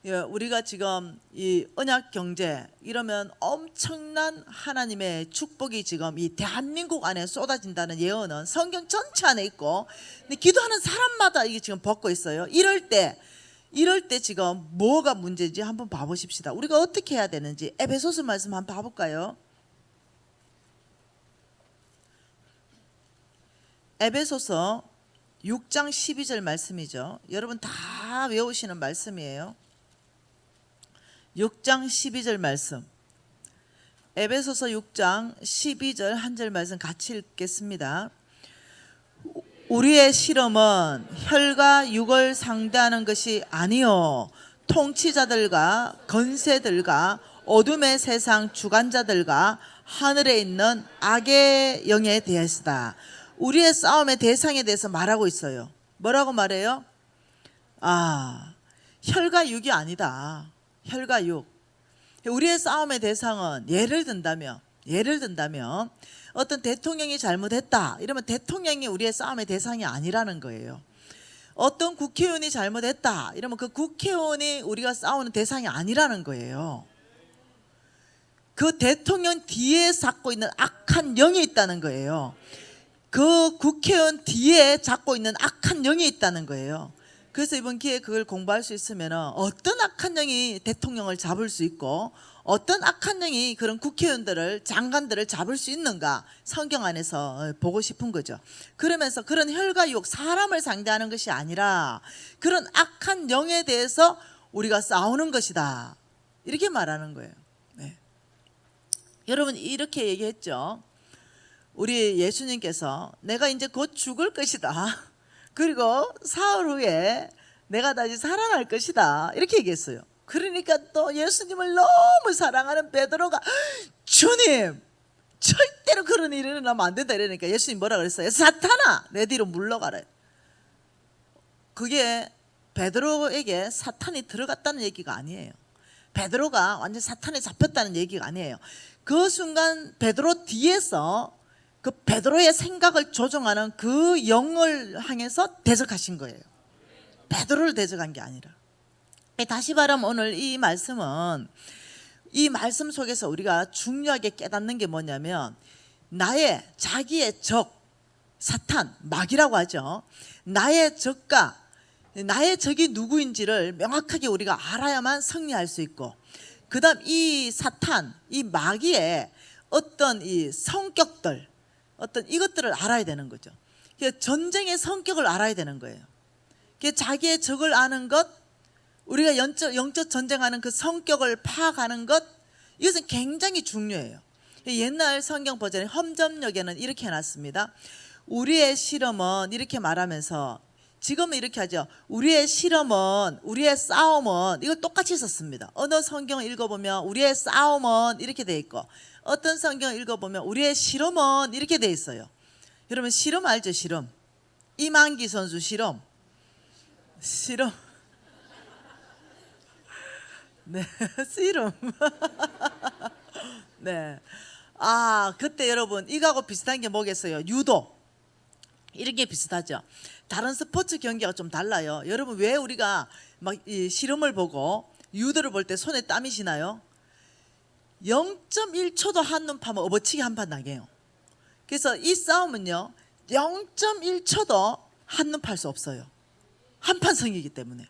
예, 우리가 지금 이 언약 경제 이러면 엄청난 하나님의 축복이 지금 이 대한민국 안에 쏟아진다는 예언은 성경 전체 안에 있고, 근데 기도하는 사람마다 이게 지금 벗고 있어요. 이럴 때 지금 뭐가 문제인지 한번 봐보십시다. 우리가 어떻게 해야 되는지 에베소서 말씀 한번 봐볼까요? 에베소서 6장 12절 말씀이죠. 여러분 다 외우시는 말씀이에요. 6장 12절 말씀. 에베소서 6장 12절 한 절 말씀 같이 읽겠습니다. 우리의 실험은 혈과 육을 상대하는 것이 아니요 통치자들과 권세들과 어둠의 세상 주관자들과 하늘에 있는 악의 영에 대해서다. 우리의 싸움의 대상에 대해서 말하고 있어요. 뭐라고 말해요? 혈과 육이 아니다. 혈과 육. 우리의 싸움의 대상은 예를 든다면 어떤 대통령이 잘못했다 이러면 대통령이 우리의 싸움의 대상이 아니라는 거예요. 어떤 국회의원이 잘못했다 이러면 그 국회의원이 우리가 싸우는 대상이 아니라는 거예요. 그 대통령 뒤에 잡고 있는 악한 영이 있다는 거예요. 그 국회의원 뒤에 잡고 있는 악한 영이 있다는 거예요. 그래서 이번 기회에 그걸 공부할 수 있으면 어떤 악한 영이 대통령을 잡을 수 있고 어떤 악한 영이 그런 국회의원들을 장관들을 잡을 수 있는가 성경 안에서 보고 싶은 거죠. 그러면서 그런 혈과 육 사람을 상대하는 것이 아니라 그런 악한 영에 대해서 우리가 싸우는 것이다 이렇게 말하는 거예요. 네. 여러분 이렇게 얘기했죠. 우리 예수님께서 내가 이제 곧 죽을 것이다. 그리고 사흘 후에 내가 다시 살아날 것이다 이렇게 얘기했어요. 그러니까 또 예수님을 너무 사랑하는 베드로가 주님 절대로 그런 일이 일어나면 안 된다 이러니까 예수님 뭐라 그랬어요? 사탄아 내 뒤로 물러가라. 그게 베드로에게 사탄이 들어갔다는 얘기가 아니에요. 베드로가 완전 사탄에 잡혔다는 얘기가 아니에요. 그 순간 베드로 뒤에서 그 베드로의 생각을 조종하는 그 영을 향해서 대적하신 거예요. 베드로를 대적한 게 아니라. 다시 말하면 오늘 이 말씀은 이 말씀 속에서 우리가 중요하게 깨닫는 게 뭐냐면 자기의 적 사탄 마귀라고 하죠. 나의 적과 나의 적이 누구인지를 명확하게 우리가 알아야만 승리할 수 있고, 그 다음 이 사탄 이 마귀의 어떤 이 성격들 어떤 이것들을 알아야 되는 거죠. 전쟁의 성격을 알아야 되는 거예요. 자기의 적을 아는 것, 우리가 영적 전쟁하는 그 성격을 파악하는 것, 이것은 굉장히 중요해요. 옛날 성경 버전의 험점역에는 이렇게 해놨습니다. 우리의 실험은 이렇게 말하면서 지금은 이렇게 하죠. 우리의 실험은 우리의 싸움은 이걸 똑같이 썼습니다. 어느 성경을 읽어보면 우리의 싸움은 이렇게 돼 있고 어떤 성경을 읽어보면 우리의 실험은 이렇게 돼 있어요. 여러분 실험 알죠? 실험. 이만기 선수 실험. 네, 실험. 네. 그때 여러분 이거하고 비슷한 게 뭐겠어요? 유도. 이런 게 비슷하죠. 다른 스포츠 경기가 좀 달라요. 여러분 왜 우리가 막 이 실험을 보고 유도를 볼 때 손에 땀이 지나요? 0.1초도 한눈 파면 업어치기 한 판 나게요. 그래서 이 싸움은요 0.1초도 한눈 팔 수 없어요. 한판 승이기 때문에.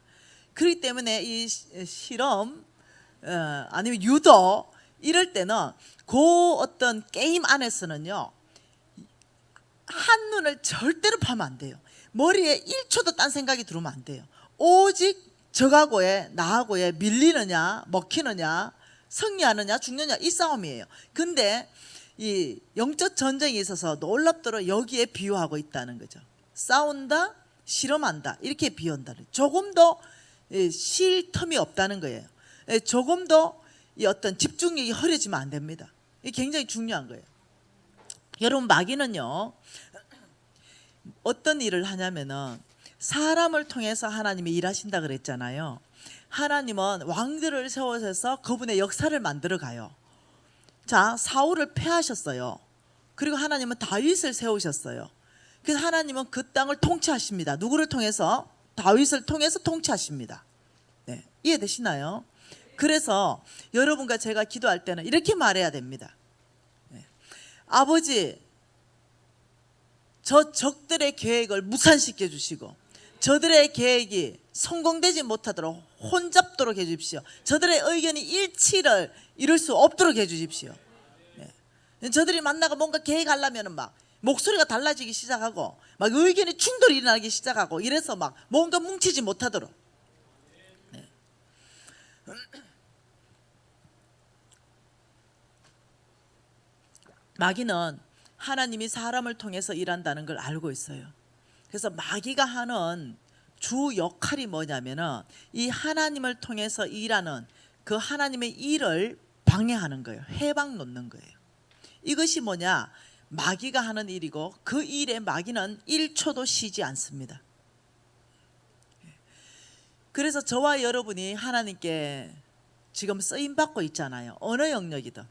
그렇기 때문에 이 실험 아니면 유도 이럴 때는 그 어떤 게임 안에서는요 한눈을 절대로 파면 안 돼요. 머리에 1초도 딴 생각이 들어오면 안 돼요. 오직 적하고의 나하고의 밀리느냐 먹히느냐 승리하느냐 죽느냐 이 싸움이에요. 근데 이 영적 전쟁에 있어서 놀랍도록 여기에 비유하고 있다는 거죠. 싸운다 실험한다 이렇게 비유한다. 조금 더 쉴 틈이 없다는 거예요. 조금 더 이 어떤 집중력이 흐려지면 안 됩니다. 이게 굉장히 중요한 거예요. 여러분 마귀는요 어떤 일을 하냐면은 사람을 통해서 하나님이 일하신다 그랬잖아요. 하나님은 왕들을 세워서 그분의 역사를 만들어 가요. 자, 사울을 패하셨어요. 그리고 하나님은 다윗을 세우셨어요. 그래서 하나님은 그 땅을 통치하십니다. 누구를 통해서? 다윗을 통해서 통치하십니다. 네, 이해되시나요? 그래서 여러분과 제가 기도할 때는 이렇게 말해야 됩니다. 네. 아버지, 저 적들의 계획을 무산시켜 주시고 저들의 계획이 성공되지 못하도록 혼잡도록 해주십시오. 저들의 의견이 일치를 이룰 수 없도록 해주십시오. 네. 저들이 만나고 뭔가 계획하려면 막 목소리가 달라지기 시작하고 막 의견이 충돌이 일어나기 시작하고 이래서 막 뭔가 뭉치지 못하도록. 네. 마귀는 하나님이 사람을 통해서 일한다는 걸 알고 있어요. 그래서 마귀가 하는 주 역할이 뭐냐면은 이 하나님을 통해서 일하는 그 하나님의 일을 방해하는 거예요. 해방 놓는 거예요. 이것이 뭐냐? 마귀가 하는 일이고 그 일에 마귀는 1초도 쉬지 않습니다. 그래서 저와 여러분이 하나님께 지금 쓰임받고 있잖아요. 어느 영역이든.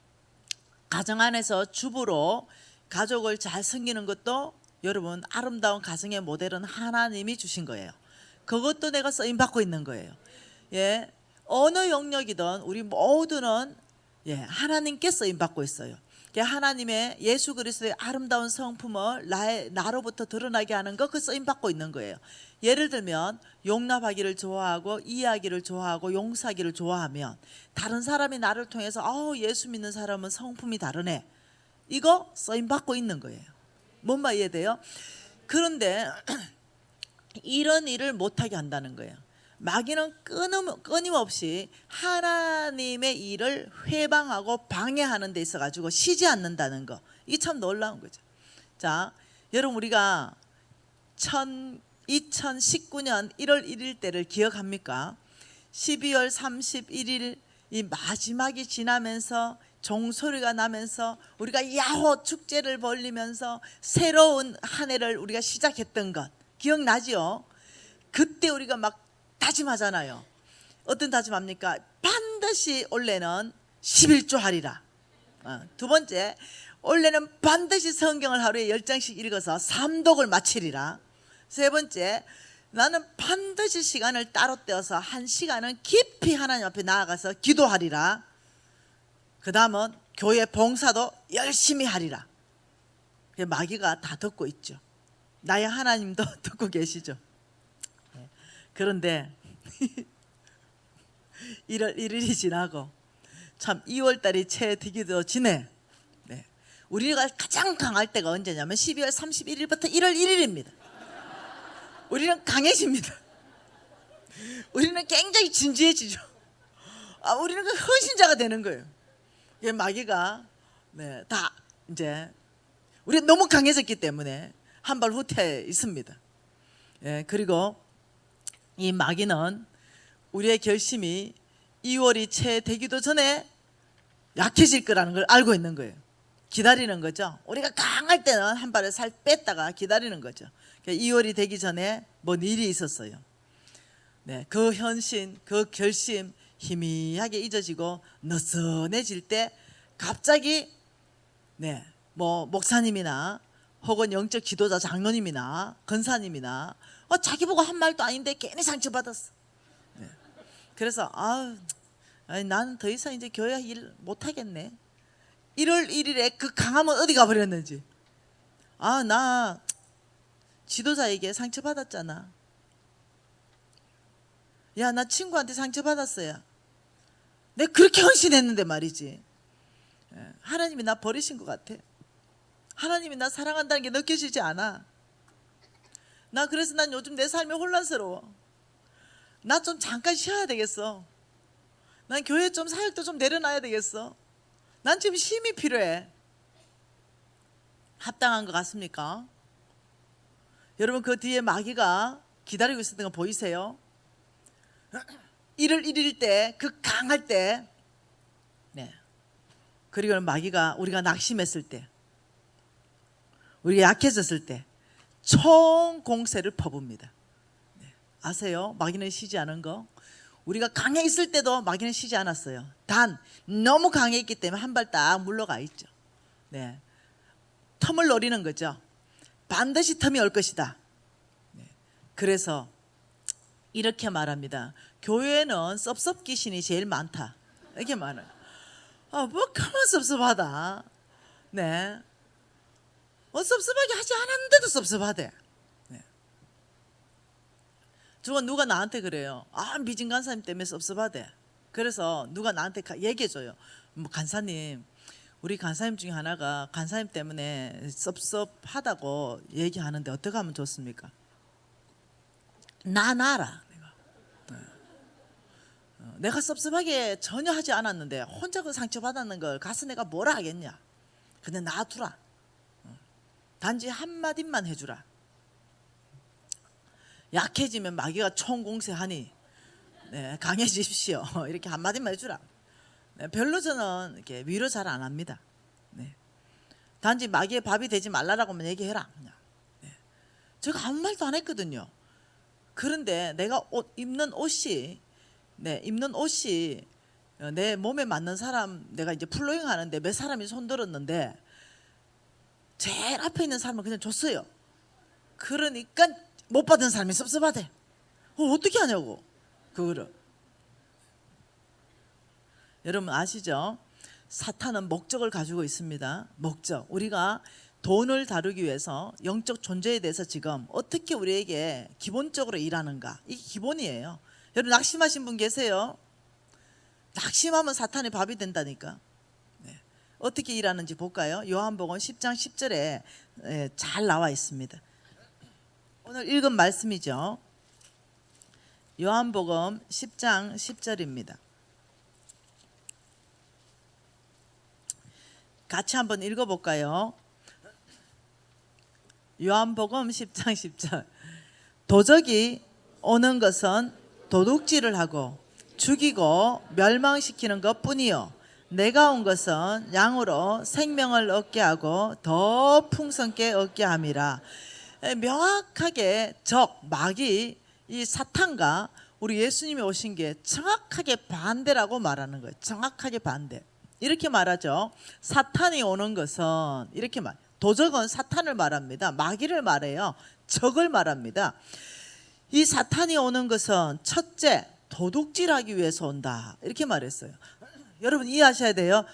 가정 안에서 주부로 가족을 잘 섬기는 것도 여러분 아름다운 가정의 모델은 하나님이 주신 거예요. 그것도 내가 쓰임받고 있는 거예요. 예, 어느 영역이든 우리 모두는 하나님께 쓰임받고 있어요. 하나님의 예수 그리스도의 아름다운 성품을 나로부터 드러나게 하는 거, 그 쓰임받고 있는 거예요. 예를 들면 용납하기를 좋아하고 이해하기를 좋아하고 용서하기를 좋아하면 다른 사람이 나를 통해서 예수 믿는 사람은 성품이 다르네, 이거 쓰임받고 있는 거예요. 뭔 말 이해돼요? 그런데 이런 일을 못하게 한다는 거예요. 마귀는 끊임없이 하나님의 일을 회방하고 방해하는 데 있어 가지고 쉬지 않는다는 거, 이게 참 놀라운 거죠. 자, 여러분 우리가 2019년 1월 1일 때를 기억합니까? 12월 31일 이 마지막이 지나면서 종소리가 나면서 우리가 야호 축제를 벌리면서 새로운 한 해를 우리가 시작했던 것 기억나지요? 그때 우리가 막 다짐하잖아요. 어떤 다짐합니까? 반드시 올해는 11조 하리라. 두 번째, 올해는 반드시 성경을 하루에 10장씩 읽어서 삼독을 마치리라. 세 번째, 나는 반드시 시간을 따로 떼어서 1시간은 깊이 하나님 앞에 나아가서 기도하리라. 그 다음은 교회 봉사도 열심히 하리라. 마귀가 다 듣고 있죠. 나의 하나님도 듣고 계시죠. 그런데 1월 1일이 지나고 참 2월달이 채 되기도 지네. 우리가 가장 강할 때가 언제냐면 12월 31일부터 1월 1일입니다. 우리는 강해집니다. 우리는 굉장히 진지해지죠. 우리는 그 헌신자가 되는 거예요. 마귀가 다 이제 우리가 너무 강해졌기 때문에 한 발 후퇴 있습니다. 그리고 이 마귀는 우리의 결심이 2월이 채 되기도 전에 약해질 거라는 걸 알고 있는 거예요. 기다리는 거죠. 우리가 강할 때는 한 발을 살 뺐다가 기다리는 거죠. 2월이 되기 전에 뭔 일이 있었어요. 그 현신, 그 결심 희미하게 잊어지고 느슨해질 때 갑자기 뭐 목사님이나 혹은 영적 지도자 장로님이나 권사님이나 자기 보고 한 말도 아닌데 괜히 상처받았어. 그래서 나는 더 이상 이제 교회 일 못하겠네. 1월 1일에 그 강함은 어디 가버렸는지. 나 지도자에게 상처받았잖아. 야, 나 친구한테 상처받았어요. 내가 그렇게 헌신했는데 말이지. 하나님이 나 버리신 것 같아. 하나님이 나 사랑한다는 게 느껴지지 않아. 그래서 난 요즘 내 삶이 혼란스러워. 나 좀 잠깐 쉬어야 되겠어. 난 교회 좀 사역도 좀 내려놔야 되겠어. 난 지금 쉼이 필요해. 합당한 것 같습니까? 여러분 그 뒤에 마귀가 기다리고 있었던 거 보이세요? 1월 1일 때 그 강할 때 그리고 마귀가 우리가 낙심했을 때 우리가 약해졌을 때 총 공세를 퍼붓니다. 아세요? 마귀는 쉬지 않은 거. 우리가 강해 있을 때도 마귀는 쉬지 않았어요. 단 너무 강했기 때문에 한 발 딱 물러가 있죠. 틈을 노리는 거죠. 반드시 틈이 올 것이다. 그래서 이렇게 말합니다. 교회는 섭섭 귀신이 제일 많다. 이렇게 말해요. 뭐 가만 섭섭하다. 네. 섭섭하게 하지 않았는데도 섭섭하대. 네. 누가 나한테 그래요. 미진 간사님 때문에 섭섭하대. 그래서 누가 나한테 얘기해줘요. 뭐 간사님, 우리 간사님 중에 하나가 간사님 때문에 섭섭하다고 얘기하는데 어떻게 하면 좋습니까? 나라. 내가 섭섭하게 전혀 하지 않았는데 혼자 그 상처받았는 걸 가서 내가 뭐라 하겠냐. 근데 놔두라. 단지 한마디만 해주라. 약해지면 마귀가 총공세하니 네, 강해지십시오. 이렇게 한마디만 해주라. 네, 별로 저는 이렇게 위로 잘 안 합니다. 네. 단지 마귀의 밥이 되지 말라라고만 얘기해라. 그냥. 네. 제가 아무 말도 안 했거든요. 그런데 내가 입는 옷이 내 몸에 맞는 사람, 내가 이제 플로잉 하는데 몇 사람이 손들었는데 제일 앞에 있는 사람은 그냥 줬어요. 그러니까 못 받은 사람이 섭섭하대. 어떻게 하냐고 그거를. 여러분 아시죠? 사탄은 목적을 가지고 있습니다. 목적. 우리가 돈을 다루기 위해서 영적 존재에 대해서 지금 어떻게 우리에게 기본적으로 일하는가, 이게 기본이에요. 여러분 낙심하신 분 계세요? 낙심하면 사탄의 밥이 된다니까. 네. 어떻게 일하는지 볼까요? 요한복음 10장 10절에 잘 나와 있습니다. 오늘 읽은 말씀이죠. 요한복음 10장 10절입니다. 같이 한번 읽어볼까요? 요한복음 10장 10절. 도적이 오는 것은 도둑질을 하고 죽이고 멸망시키는 것뿐이요 내가 온 것은 양으로 생명을 얻게 하고 더 풍성케 얻게 함이라. 명확하게 마귀, 이 사탄과 우리 예수님이 오신 게 정확하게 반대라고 말하는 거예요. 정확하게 반대. 이렇게 말하죠. 사탄이 오는 것은 이렇게 도적은 사탄을 말합니다. 마귀를 말해요. 적을 말합니다. 이 사탄이 오는 것은 첫째 도둑질하기 위해서 온다. 이렇게 말했어요. 여러분 이해하셔야 돼요.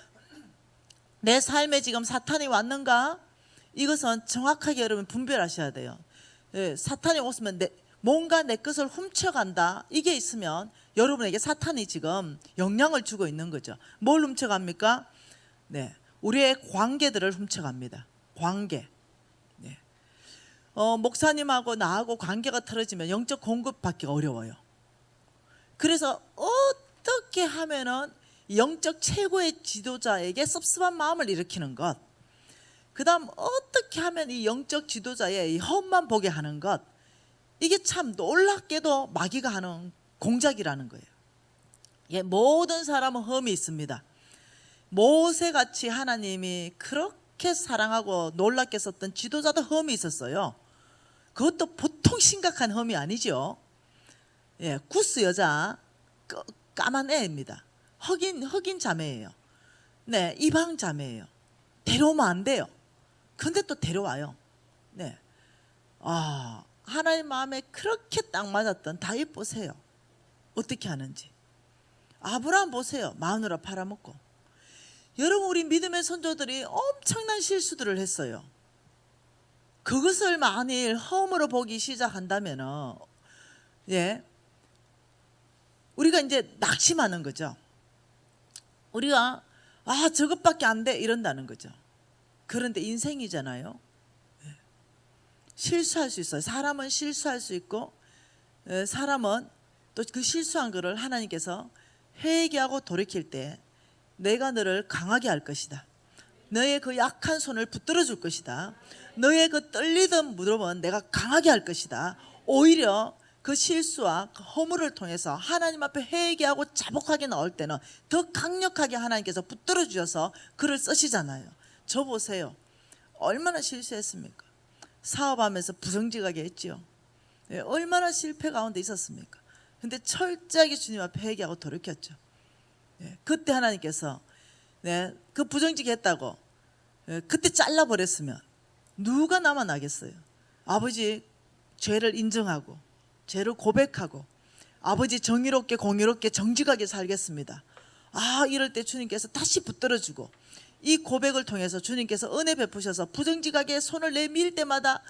내 삶에 지금 사탄이 왔는가? 이것은 정확하게 여러분 분별하셔야 돼요. 사탄이 오면 뭔가 내 것을 훔쳐간다. 이게 있으면 여러분에게 사탄이 지금 영향을 주고 있는 거죠. 뭘 훔쳐갑니까? 네, 우리의 관계들을 훔쳐갑니다. 관계. 네. 목사님하고 나하고 관계가 틀어지면 영적 공급받기 어려워요. 그래서 어떻게 하면은 영적 최고의 지도자에게 섭섭한 마음을 일으키는 것, 그 다음 어떻게 하면 이 영적 지도자의 이 험만 보게 하는 것, 이게 참 놀랍게도 마귀가 하는 공작이라는 거예요. 예, 모든 사람은 험이 있습니다. 모세같이 하나님이 그렇게 사랑하고 놀랍게 썼던 지도자도 험이 있었어요. 그것도 보통 심각한 험이 아니죠. 예, 구스 여자 까만 애입니다. 흑인 자매예요. 네, 이방 자매예요. 데려오면 안 돼요. 근데 또 데려와요. 네, 하나님 마음에 그렇게 딱 맞았던 다윗 보세요. 어떻게 하는지. 아브라함 보세요. 마누라 팔아먹고. 여러분 우리 믿음의 선조들이 엄청난 실수들을 했어요. 그것을 만일 험으로 보기 시작한다면은 예, 우리가 이제 낙심하는 거죠. 우리가 저것밖에 안 돼 이런다는 거죠. 그런데 인생이잖아요. 실수할 수 있어요. 사람은 실수할 수 있고 사람은 또 그 실수한 거를 하나님께서 회개하고 돌이킬 때 내가 너를 강하게 할 것이다. 너의 그 약한 손을 붙들어 줄 것이다. 너의 그 떨리던 무릎은 내가 강하게 할 것이다. 오히려 그 실수와 그 허물을 통해서 하나님 앞에 회개하고 자복하게 나올 때는 더 강력하게 하나님께서 붙들어 주셔서 글을 쓰시잖아요. 저 보세요. 얼마나 실수했습니까? 사업하면서 부정직하게 했지요. 네, 얼마나 실패 가운데 있었습니까? 근데 철저하게 주님 앞에 회개하고 돌이켰죠. 네, 그때 하나님께서 그 부정직했다고 그때 잘라버렸으면 누가 남아나겠어요? 아버지 죄를 인정하고 죄를 고백하고 아버지 정의롭게 공의롭게 정직하게 살겠습니다. 이럴 때 주님께서 다시 붙들어주고, 이 고백을 통해서 주님께서 은혜 베푸셔서 부정직하게 손을 내밀 때마다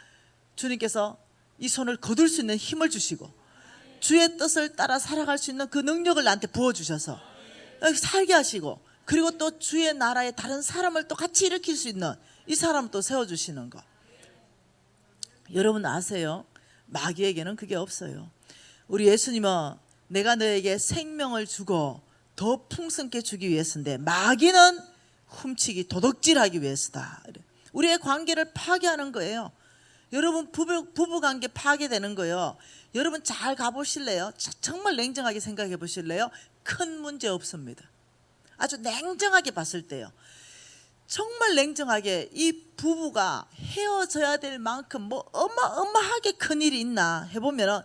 주님께서 이 손을 거둘 수 있는 힘을 주시고, 주의 뜻을 따라 살아갈 수 있는 그 능력을 나한테 부어주셔서 살게 하시고, 그리고 또 주의 나라의 다른 사람을 또 같이 일으킬 수 있는 이 사람을 또 세워주시는 것. 여러분 아세요? 마귀에게는 그게 없어요. 우리 예수님은 내가 너에게 생명을 주고 더 풍성케 주기 위해서인데, 마귀는 훔치기 도둑질하기 위해서다. 우리의 관계를 파괴하는 거예요. 여러분 부부관계 파괴되는 거예요. 여러분 잘 가보실래요? 정말 냉정하게 생각해 보실래요? 큰 문제 없습니다. 아주 냉정하게 봤을 때요, 정말 냉정하게 이 부부가 헤어져야 될 만큼 뭐 어마어마하게 큰일이 있나 해보면,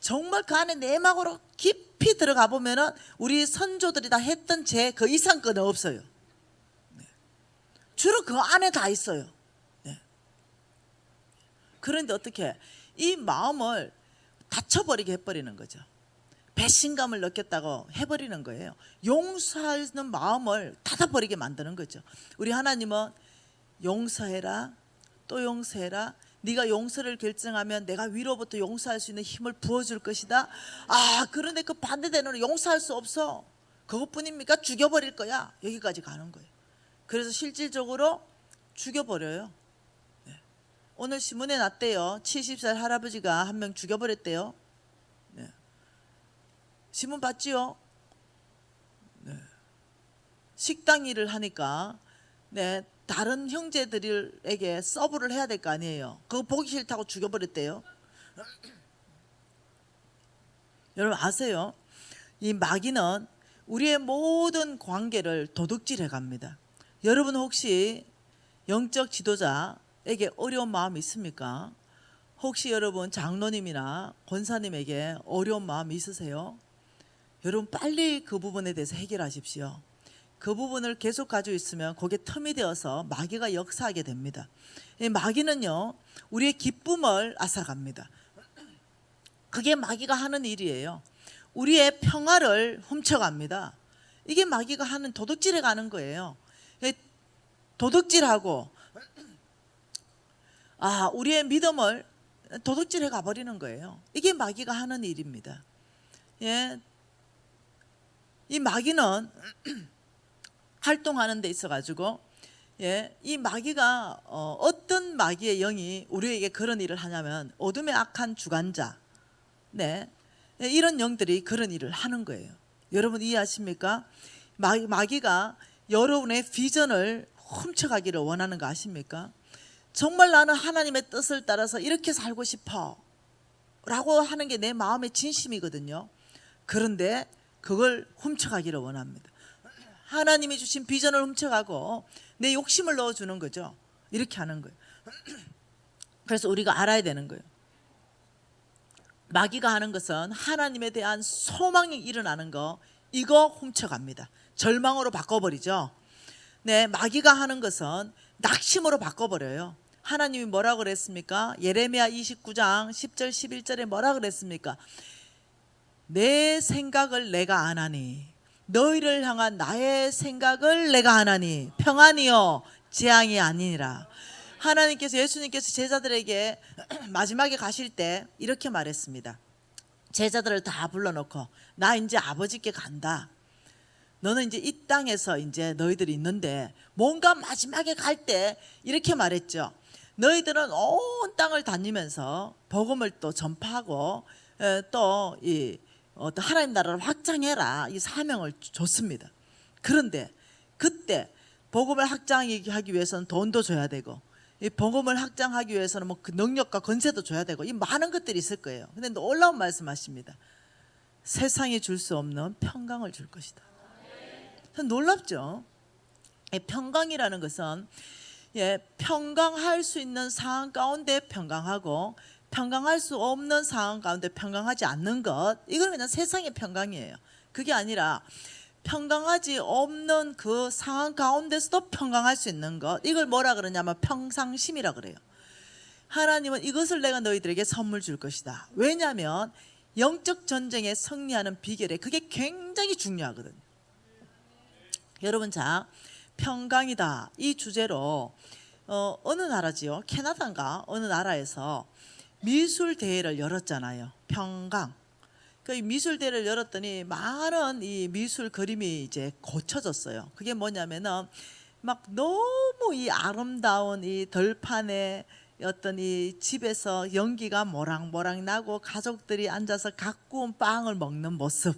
정말 그 안에 내막으로 깊이 들어가 보면 우리 선조들이 다 했던 죄 그 이상 거는 없어요. 주로 그 안에 다 있어요. 그런데 어떻게 이 마음을 닫혀버리게 해버리는 거죠. 배신감을 느꼈다고 해버리는 거예요. 용서하는 마음을 닫아버리게 만드는 거죠. 우리 하나님은 용서해라, 또 용서해라, 네가 용서를 결정하면 내가 위로부터 용서할 수 있는 힘을 부어줄 것이다. 그런데 그 반대되는 용서할 수 없어, 그것뿐입니까? 죽여버릴 거야. 여기까지 가는 거예요. 그래서 실질적으로 죽여버려요. 오늘 신문에 났대요. 70살 할아버지가 한 명 죽여버렸대요. 신문 봤지요? 식당 일을 하니까 다른 형제들에게 서브를 해야 될 거 아니에요. 그거 보기 싫다고 죽여버렸대요. 여러분 아세요? 이 마귀는 우리의 모든 관계를 도둑질해 갑니다. 여러분 혹시 영적 지도자에게 어려운 마음이 있습니까? 혹시 여러분 장로님이나 권사님에게 어려운 마음이 있으세요? 여러분 빨리 그 부분에 대해서 해결하십시오. 그 부분을 계속 가지고 있으면 거기에 틈이 되어서 마귀가 역사하게 됩니다. 이 마귀는요, 우리의 기쁨을 앗아갑니다. 그게 마귀가 하는 일이에요. 우리의 평화를 훔쳐갑니다. 이게 마귀가 하는, 도둑질해 가는 거예요. 도둑질하고 우리의 믿음을 도둑질해 가버리는 거예요. 이게 마귀가 하는 일입니다. 이 마귀는 활동하는 데 있어 가지고, 이 마귀가 어떤 마귀의 영이 우리에게 그런 일을 하냐면, 어둠의 악한 주관자, 이런 영들이 그런 일을 하는 거예요. 여러분 이해하십니까? 마귀가 여러분의 비전을 훔쳐가기를 원하는 거 아십니까? 정말 나는 하나님의 뜻을 따라서 이렇게 살고 싶어 라고 하는 게 내 마음의 진심이거든요. 그런데 그걸 훔쳐가기를 원합니다. 하나님이 주신 비전을 훔쳐가고 내 욕심을 넣어주는 거죠. 이렇게 하는 거예요. 그래서 우리가 알아야 되는 거예요. 마귀가 하는 것은 하나님에 대한 소망이 일어나는 거, 이거 훔쳐갑니다. 절망으로 바꿔버리죠. 마귀가 하는 것은 낙심으로 바꿔버려요. 하나님이 뭐라고 그랬습니까? 예레미야 29장 10절 11절에 뭐라 그랬습니까? 내 생각을 내가 아나니, 너희를 향한 나의 생각을 내가 아나니 평안이요 재앙이 아니니라. 하나님께서, 예수님께서 제자들에게 마지막에 가실 때 이렇게 말했습니다. 제자들을 다 불러놓고, 나 이제 아버지께 간다. 너는 이제 이 땅에서 이제 너희들이 있는데 뭔가 마지막에 갈 때 이렇게 말했죠. 너희들은 온 땅을 다니면서 복음을 또 전파하고 또 이 어떤 하나님 나라를 확장해라, 이 사명을 줬습니다. 그런데 그때 복음을 확장하기 위해서는 돈도 줘야 되고, 이 복음을 확장하기 위해서는 뭐 그 능력과 권세도 줘야 되고, 이 많은 것들이 있을 거예요. 근데 놀라운 말씀하십니다. 세상이 줄 수 없는 평강을 줄 것이다. 놀랍죠? 평강이라는 것은 평강할 수 있는 상황 가운데 평강하고, 평강할 수 없는 상황 가운데 평강하지 않는 것, 이건 그냥 세상의 평강이에요. 그게 아니라 평강하지 없는 그 상황 가운데서도 평강할 수 있는 것, 이걸 뭐라 그러냐면 평상심이라 그래요. 하나님은 이것을 내가 너희들에게 선물 줄 것이다. 왜냐하면 영적 전쟁에 승리하는 비결에 그게 굉장히 중요하거든요. 여러분, 자, 평강이다 이 주제로 어느 나라지요? 캐나다인가 어느 나라에서 미술 대회를 열었잖아요. 평강. 그 미술 대회를 열었더니 많은 이 미술 그림이 이제 고쳐졌어요. 그게 뭐냐면은 막 너무 이 아름다운 이 들판에 어떤 이 집에서 연기가 모락모락 나고 가족들이 앉아서 각 구운 빵을 먹는 모습,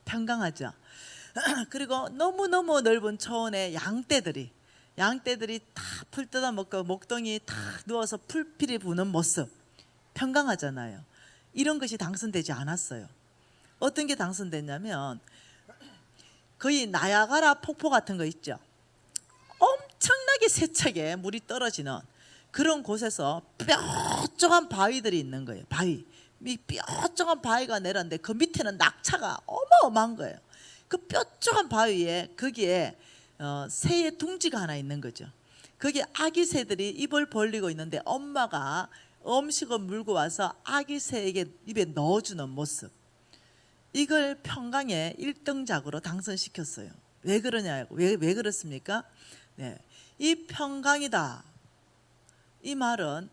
평강하죠. 그리고 너무너무 넓은 초원에 양떼들이 다 풀 뜯어 먹고 목동이 다 누워서 풀피리 부는 모습, 평강하잖아요. 이런 것이 당선되지 않았어요. 어떤 게 당선됐냐면 거의 나야가라 폭포 같은 거 있죠. 엄청나게 세차게 물이 떨어지는 그런 곳에서 뾰족한 바위들이 있는 거예요. 바위. 이 뾰족한 바위가 내렸는데 그 밑에는 낙차가 어마어마한 거예요. 그 뾰족한 바위에 거기에 새의 둥지가 하나 있는 거죠. 거기에 아기 새들이 입을 벌리고 있는데 엄마가 음식을 물고 와서 아기 새에게 입에 넣어주는 모습, 이걸 평강의 1등작으로 당선시켰어요. 왜 그러냐고. 왜 그렇습니까? 네, 이 평강이다 이 말은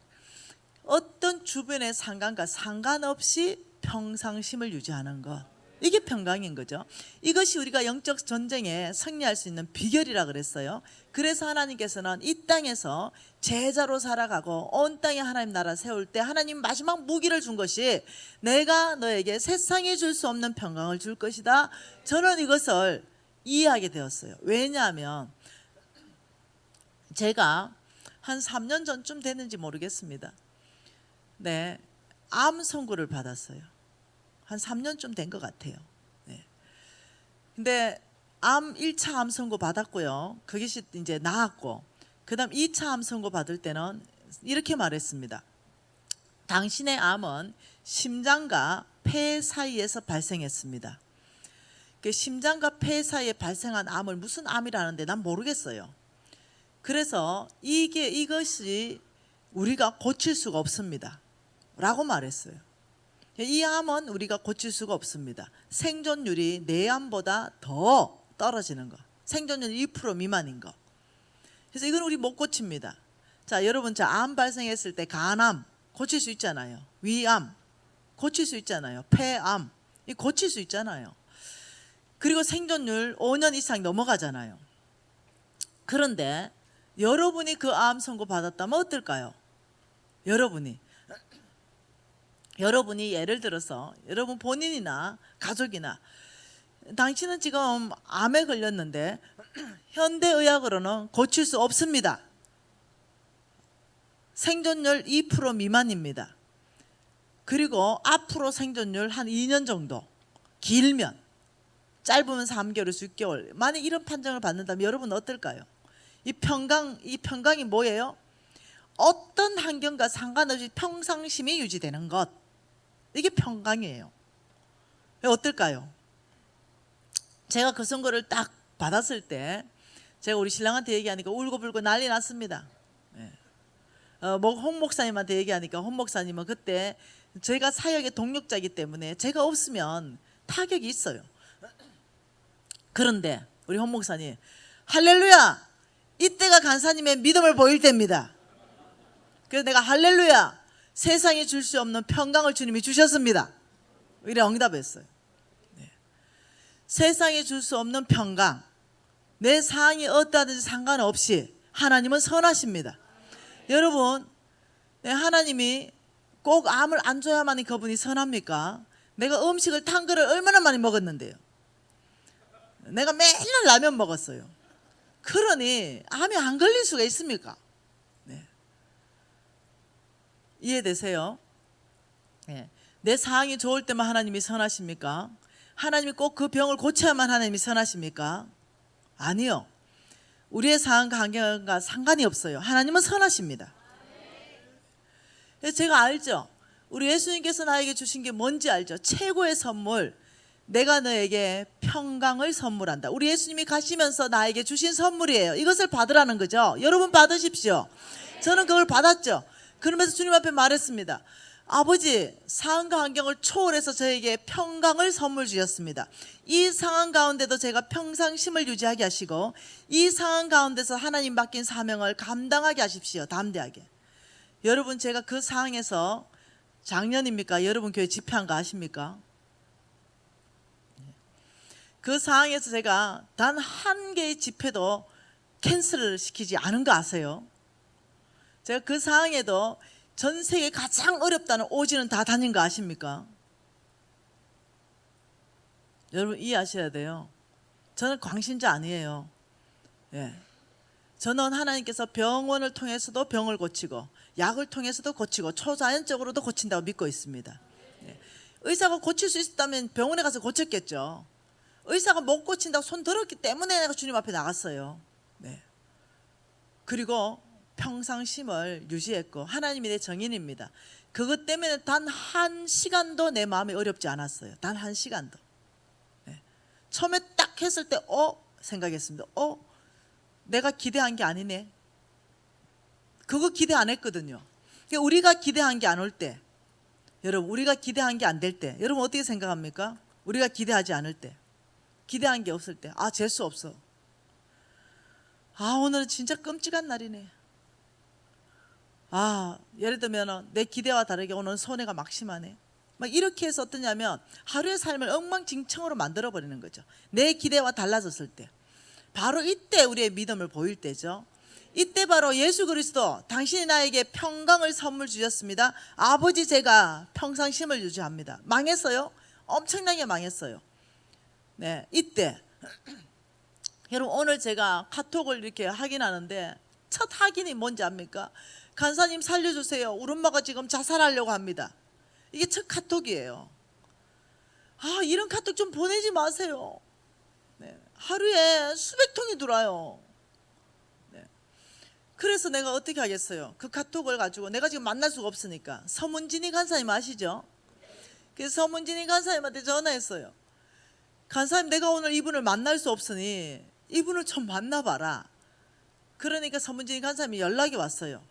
어떤 주변의 상관과 상관없이 평상심을 유지하는 것, 이게 평강인 거죠. 이것이 우리가 영적 전쟁에 승리할 수 있는 비결이라 그랬어요. 그래서 하나님께서는 이 땅에서 제자로 살아가고 온 땅에 하나님 나라 세울 때 하나님 마지막 무기를 준 것이 내가 너에게 세상에 줄 수 없는 평강을 줄 것이다. 저는 이것을 이해하게 되었어요. 왜냐하면 제가 한 3년 전쯤 됐는지 모르겠습니다. 네, 암 선고를 받았어요. 한 3년쯤 된 것 같아요. 네. 근데 1차 암 선고 받았고요. 그것이 이제 나았고, 그 다음 2차 암 선고 받을 때는 이렇게 말했습니다. 당신의 암은 심장과 폐 사이에서 발생했습니다. 그 심장과 폐 사이에 발생한 암을 무슨 암이라는데 난 모르겠어요. 그래서 이것이 우리가 고칠 수가 없습니다 라고 말했어요. 이 암은 우리가 고칠 수가 없습니다. 생존율이 내 암보다 더 떨어지는 거, 생존율 2% 미만인 거. 그래서 이건 우리 못 고칩니다. 자, 여러분, 암 발생했을 때 간암 고칠 수 있잖아요. 위암 고칠 수 있잖아요. 폐암 이 고칠 수 있잖아요. 그리고 생존율 5년 이상 넘어가잖아요. 그런데 여러분이 그 암 선고 받았다면 어떨까요? 여러분이 예를 들어서 여러분 본인이나 가족이나 당신은 지금 암에 걸렸는데 현대의학으로는 고칠 수 없습니다. 생존율 2% 미만입니다. 그리고 앞으로 생존율 한 2년 정도, 길면 짧으면 3개월에서 6개월, 만약 이런 판정을 받는다면 여러분 어떨까요? 이 평강이 뭐예요? 어떤 환경과 상관없이 평상심이 유지되는 것, 이게 평강이에요. 어떨까요? 제가 그 선거를 딱 받았을 때 제가 우리 신랑한테 얘기하니까 울고불고 난리 났습니다. 홍 목사님한테 얘기하니까 홍 목사님은 그때 제가 사역의 동력자이기 때문에 제가 없으면 타격이 있어요. 그런데 우리 홍 목사님, 할렐루야, 이때가 간사님의 믿음을 보일 때입니다. 그래서 내가 할렐루야, 세상에 줄 수 없는 평강을 주님이 주셨습니다. 이래 응답했어요. 네. 세상에 줄 수 없는 평강, 내 상황이 어떠하든지 상관없이 하나님은 선하십니다. 여러분, 하나님이 꼭 암을 안 줘야만 그분이 선합니까? 내가 음식을 탄 그릇 얼마나 많이 먹었는데요. 내가 맨날 라면 먹었어요. 그러니 암이 안 걸릴 수가 있습니까? 네. 이해되세요? 네. 내 상황이 좋을 때만 하나님이 선하십니까? 하나님이 꼭 그 병을 고쳐야만 하나님이 선하십니까? 아니요. 우리의 상황과 환경과 상관이 없어요. 하나님은 선하십니다. 그래서 제가 알죠. 우리 예수님께서 나에게 주신 게 뭔지 알죠. 최고의 선물, 내가 너에게 평강을 선물한다. 우리 예수님이 가시면서 나에게 주신 선물이에요. 이것을 받으라는 거죠. 여러분 받으십시오. 저는 그걸 받았죠. 그러면서 주님 앞에 말했습니다. 아버지, 상황과 환경을 초월해서 저에게 평강을 선물 주셨습니다. 이 상황 가운데도 제가 평상심을 유지하게 하시고 이 상황 가운데서 하나님 맡긴 사명을 감당하게 하십시오. 담대하게. 여러분, 제가 그 상황에서 작년입니까? 여러분 교회 집회한 거 아십니까? 그 상황에서 제가 단 한 개의 집회도 캔슬을 시키지 않은 거 아세요? 제가 그 상황에도 전 세계 가장 어렵다는 오지는 다 다닌 거 아십니까? 여러분 이해하셔야 돼요. 저는 광신자 아니에요. 예. 저는 하나님께서 병원을 통해서도 병을 고치고 약을 통해서도 고치고 초자연적으로도 고친다고 믿고 있습니다. 예. 의사가 고칠 수 있었다면 병원에 가서 고쳤겠죠. 의사가 못 고친다고 손 들었기 때문에 내가 주님 앞에 나갔어요. 네. 그리고 평상심을 유지했고 하나님이 내 정인입니다. 그것 때문에 단 한 시간도 내 마음이 어렵지 않았어요. 단 한 시간도. 네. 처음에 딱 했을 때 생각했습니다. 내가 기대한 게 아니네. 그거 기대 안 했거든요. 우리가 기대한 게 안 올 때, 여러분 우리가 기대한 게 안 될 때, 여러분 어떻게 생각합니까? 우리가 기대하지 않을 때, 기대한 게 없을 때, 재수 없어. 오늘은 진짜 끔찍한 날이네. 예를 들면 내 기대와 다르게 오늘 손해가 막심하네. 막 이렇게 해서 어떠냐면 하루의 삶을 엉망진창으로 만들어 버리는 거죠. 내 기대와 달라졌을 때, 바로 이때 우리의 믿음을 보일 때죠. 이때 바로 예수 그리스도, 당신이 나에게 평강을 선물 주셨습니다. 아버지, 제가 평상심을 유지합니다. 망했어요? 엄청나게 망했어요. 네, 이때 여러분 오늘 제가 카톡을 이렇게 확인하는데 첫 확인이 뭔지 압니까? 간사님 살려주세요. 우리 엄마가 지금 자살하려고 합니다. 이게 첫 카톡이에요. 이런 카톡 좀 보내지 마세요. 네, 하루에 수백 통이 들어와요. 네. 그래서 내가 어떻게 하겠어요? 그 카톡을 가지고 내가 지금 만날 수가 없으니까 서문진이 간사님 아시죠? 그래서 서문진이 간사님한테 전화했어요. 간사님, 내가 오늘 이분을 만날 수 없으니 이분을 좀 만나봐라. 그러니까 서문진이 간사님이 연락이 왔어요.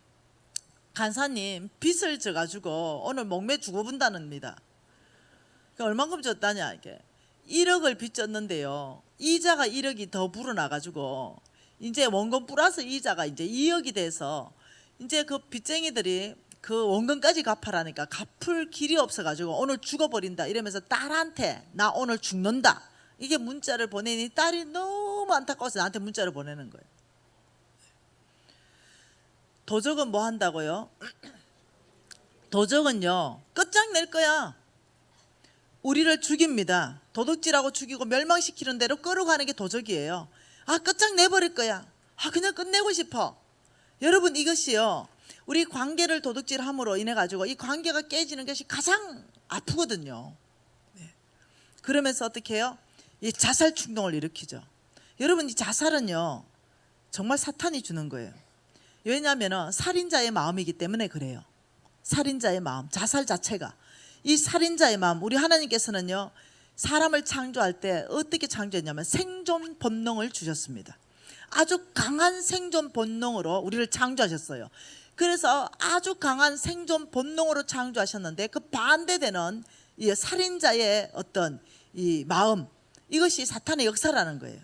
간사님, 빚을 져가지고 오늘 목매 죽어본다는니다. 그러니까 얼만큼 졌다냐, 이게 1억을 빚 졌는데요, 이자가 1억이 더 불어나가지고 이제 원금 플러스 이자가 이제 2억이 돼서 이제 그 빚쟁이들이 그 원금까지 갚아라니까 갚을 길이 없어가지고 오늘 죽어버린다 이러면서 딸한테 나 오늘 죽는다 이게 문자를 보내니 딸이 너무 안타까워서 나한테 문자를 보내는 거예요. 도적은 뭐 한다고요? 도적은요 끝장낼 거야. 우리를 죽입니다. 도둑질하고 죽이고 멸망시키는 대로 끌어가는 게 도적이에요. 끝장내버릴 거야. 그냥 끝내고 싶어. 여러분 이것이요, 우리 관계를 도둑질함으로 인해 가지고 이 관계가 깨지는 것이 가장 아프거든요. 네. 그러면서 어떻게 해요? 이 자살 충동을 일으키죠. 여러분 이 자살은요 정말 사탄이 주는 거예요. 왜냐하면 살인자의 마음이기 때문에 그래요. 살인자의 마음, 자살 자체가. 이 살인자의 마음, 우리 하나님께서는요 사람을 창조할 때 어떻게 창조했냐면 생존 본능을 주셨습니다. 아주 강한 생존 본능으로 우리를 창조하셨어요. 그래서 아주 강한 생존 본능으로 창조하셨는데 그 반대되는 이 살인자의 어떤 이 마음, 이것이 사탄의 역사라는 거예요.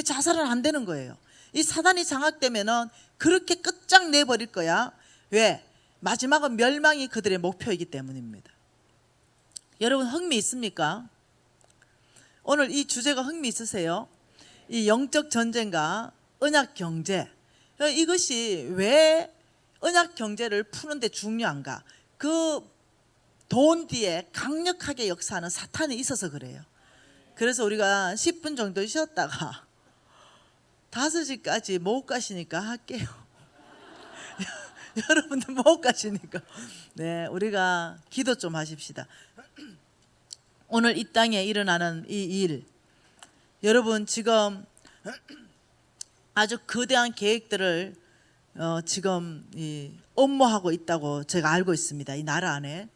자살은 안 되는 거예요. 이 사단이 장악되면은 그렇게 끝장내버릴 거야. 왜? 마지막은 멸망이 그들의 목표이기 때문입니다. 여러분 흥미 있습니까? 오늘 이 주제가 흥미 있으세요? 이 영적 전쟁과 언약 경제, 이것이 왜 언약 경제를 푸는데 중요한가? 그 돈 뒤에 강력하게 역사하는 사탄이 있어서 그래요. 그래서 우리가 10분 정도 쉬었다가 5시까지 못 가시니까 할게요. 여러분들 못 가시니까 네, 우리가 기도 좀 하십시다. 오늘 이 땅에 일어나는 이 일, 여러분 지금 아주 거대한 계획들을 지금 업무하고 있다고 제가 알고 있습니다. 이 나라 안에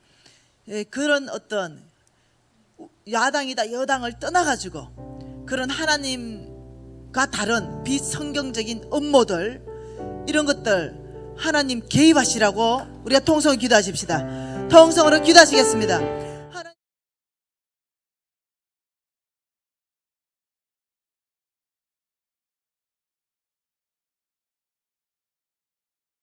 그런 어떤 야당이다 여당을 떠나가지고 그런 하나님과 다른 비성경적인 음모들, 이런 것들 하나님 개입하시라고 우리가 통성을 기도하십시다. 통성으로 기도하시겠습니다.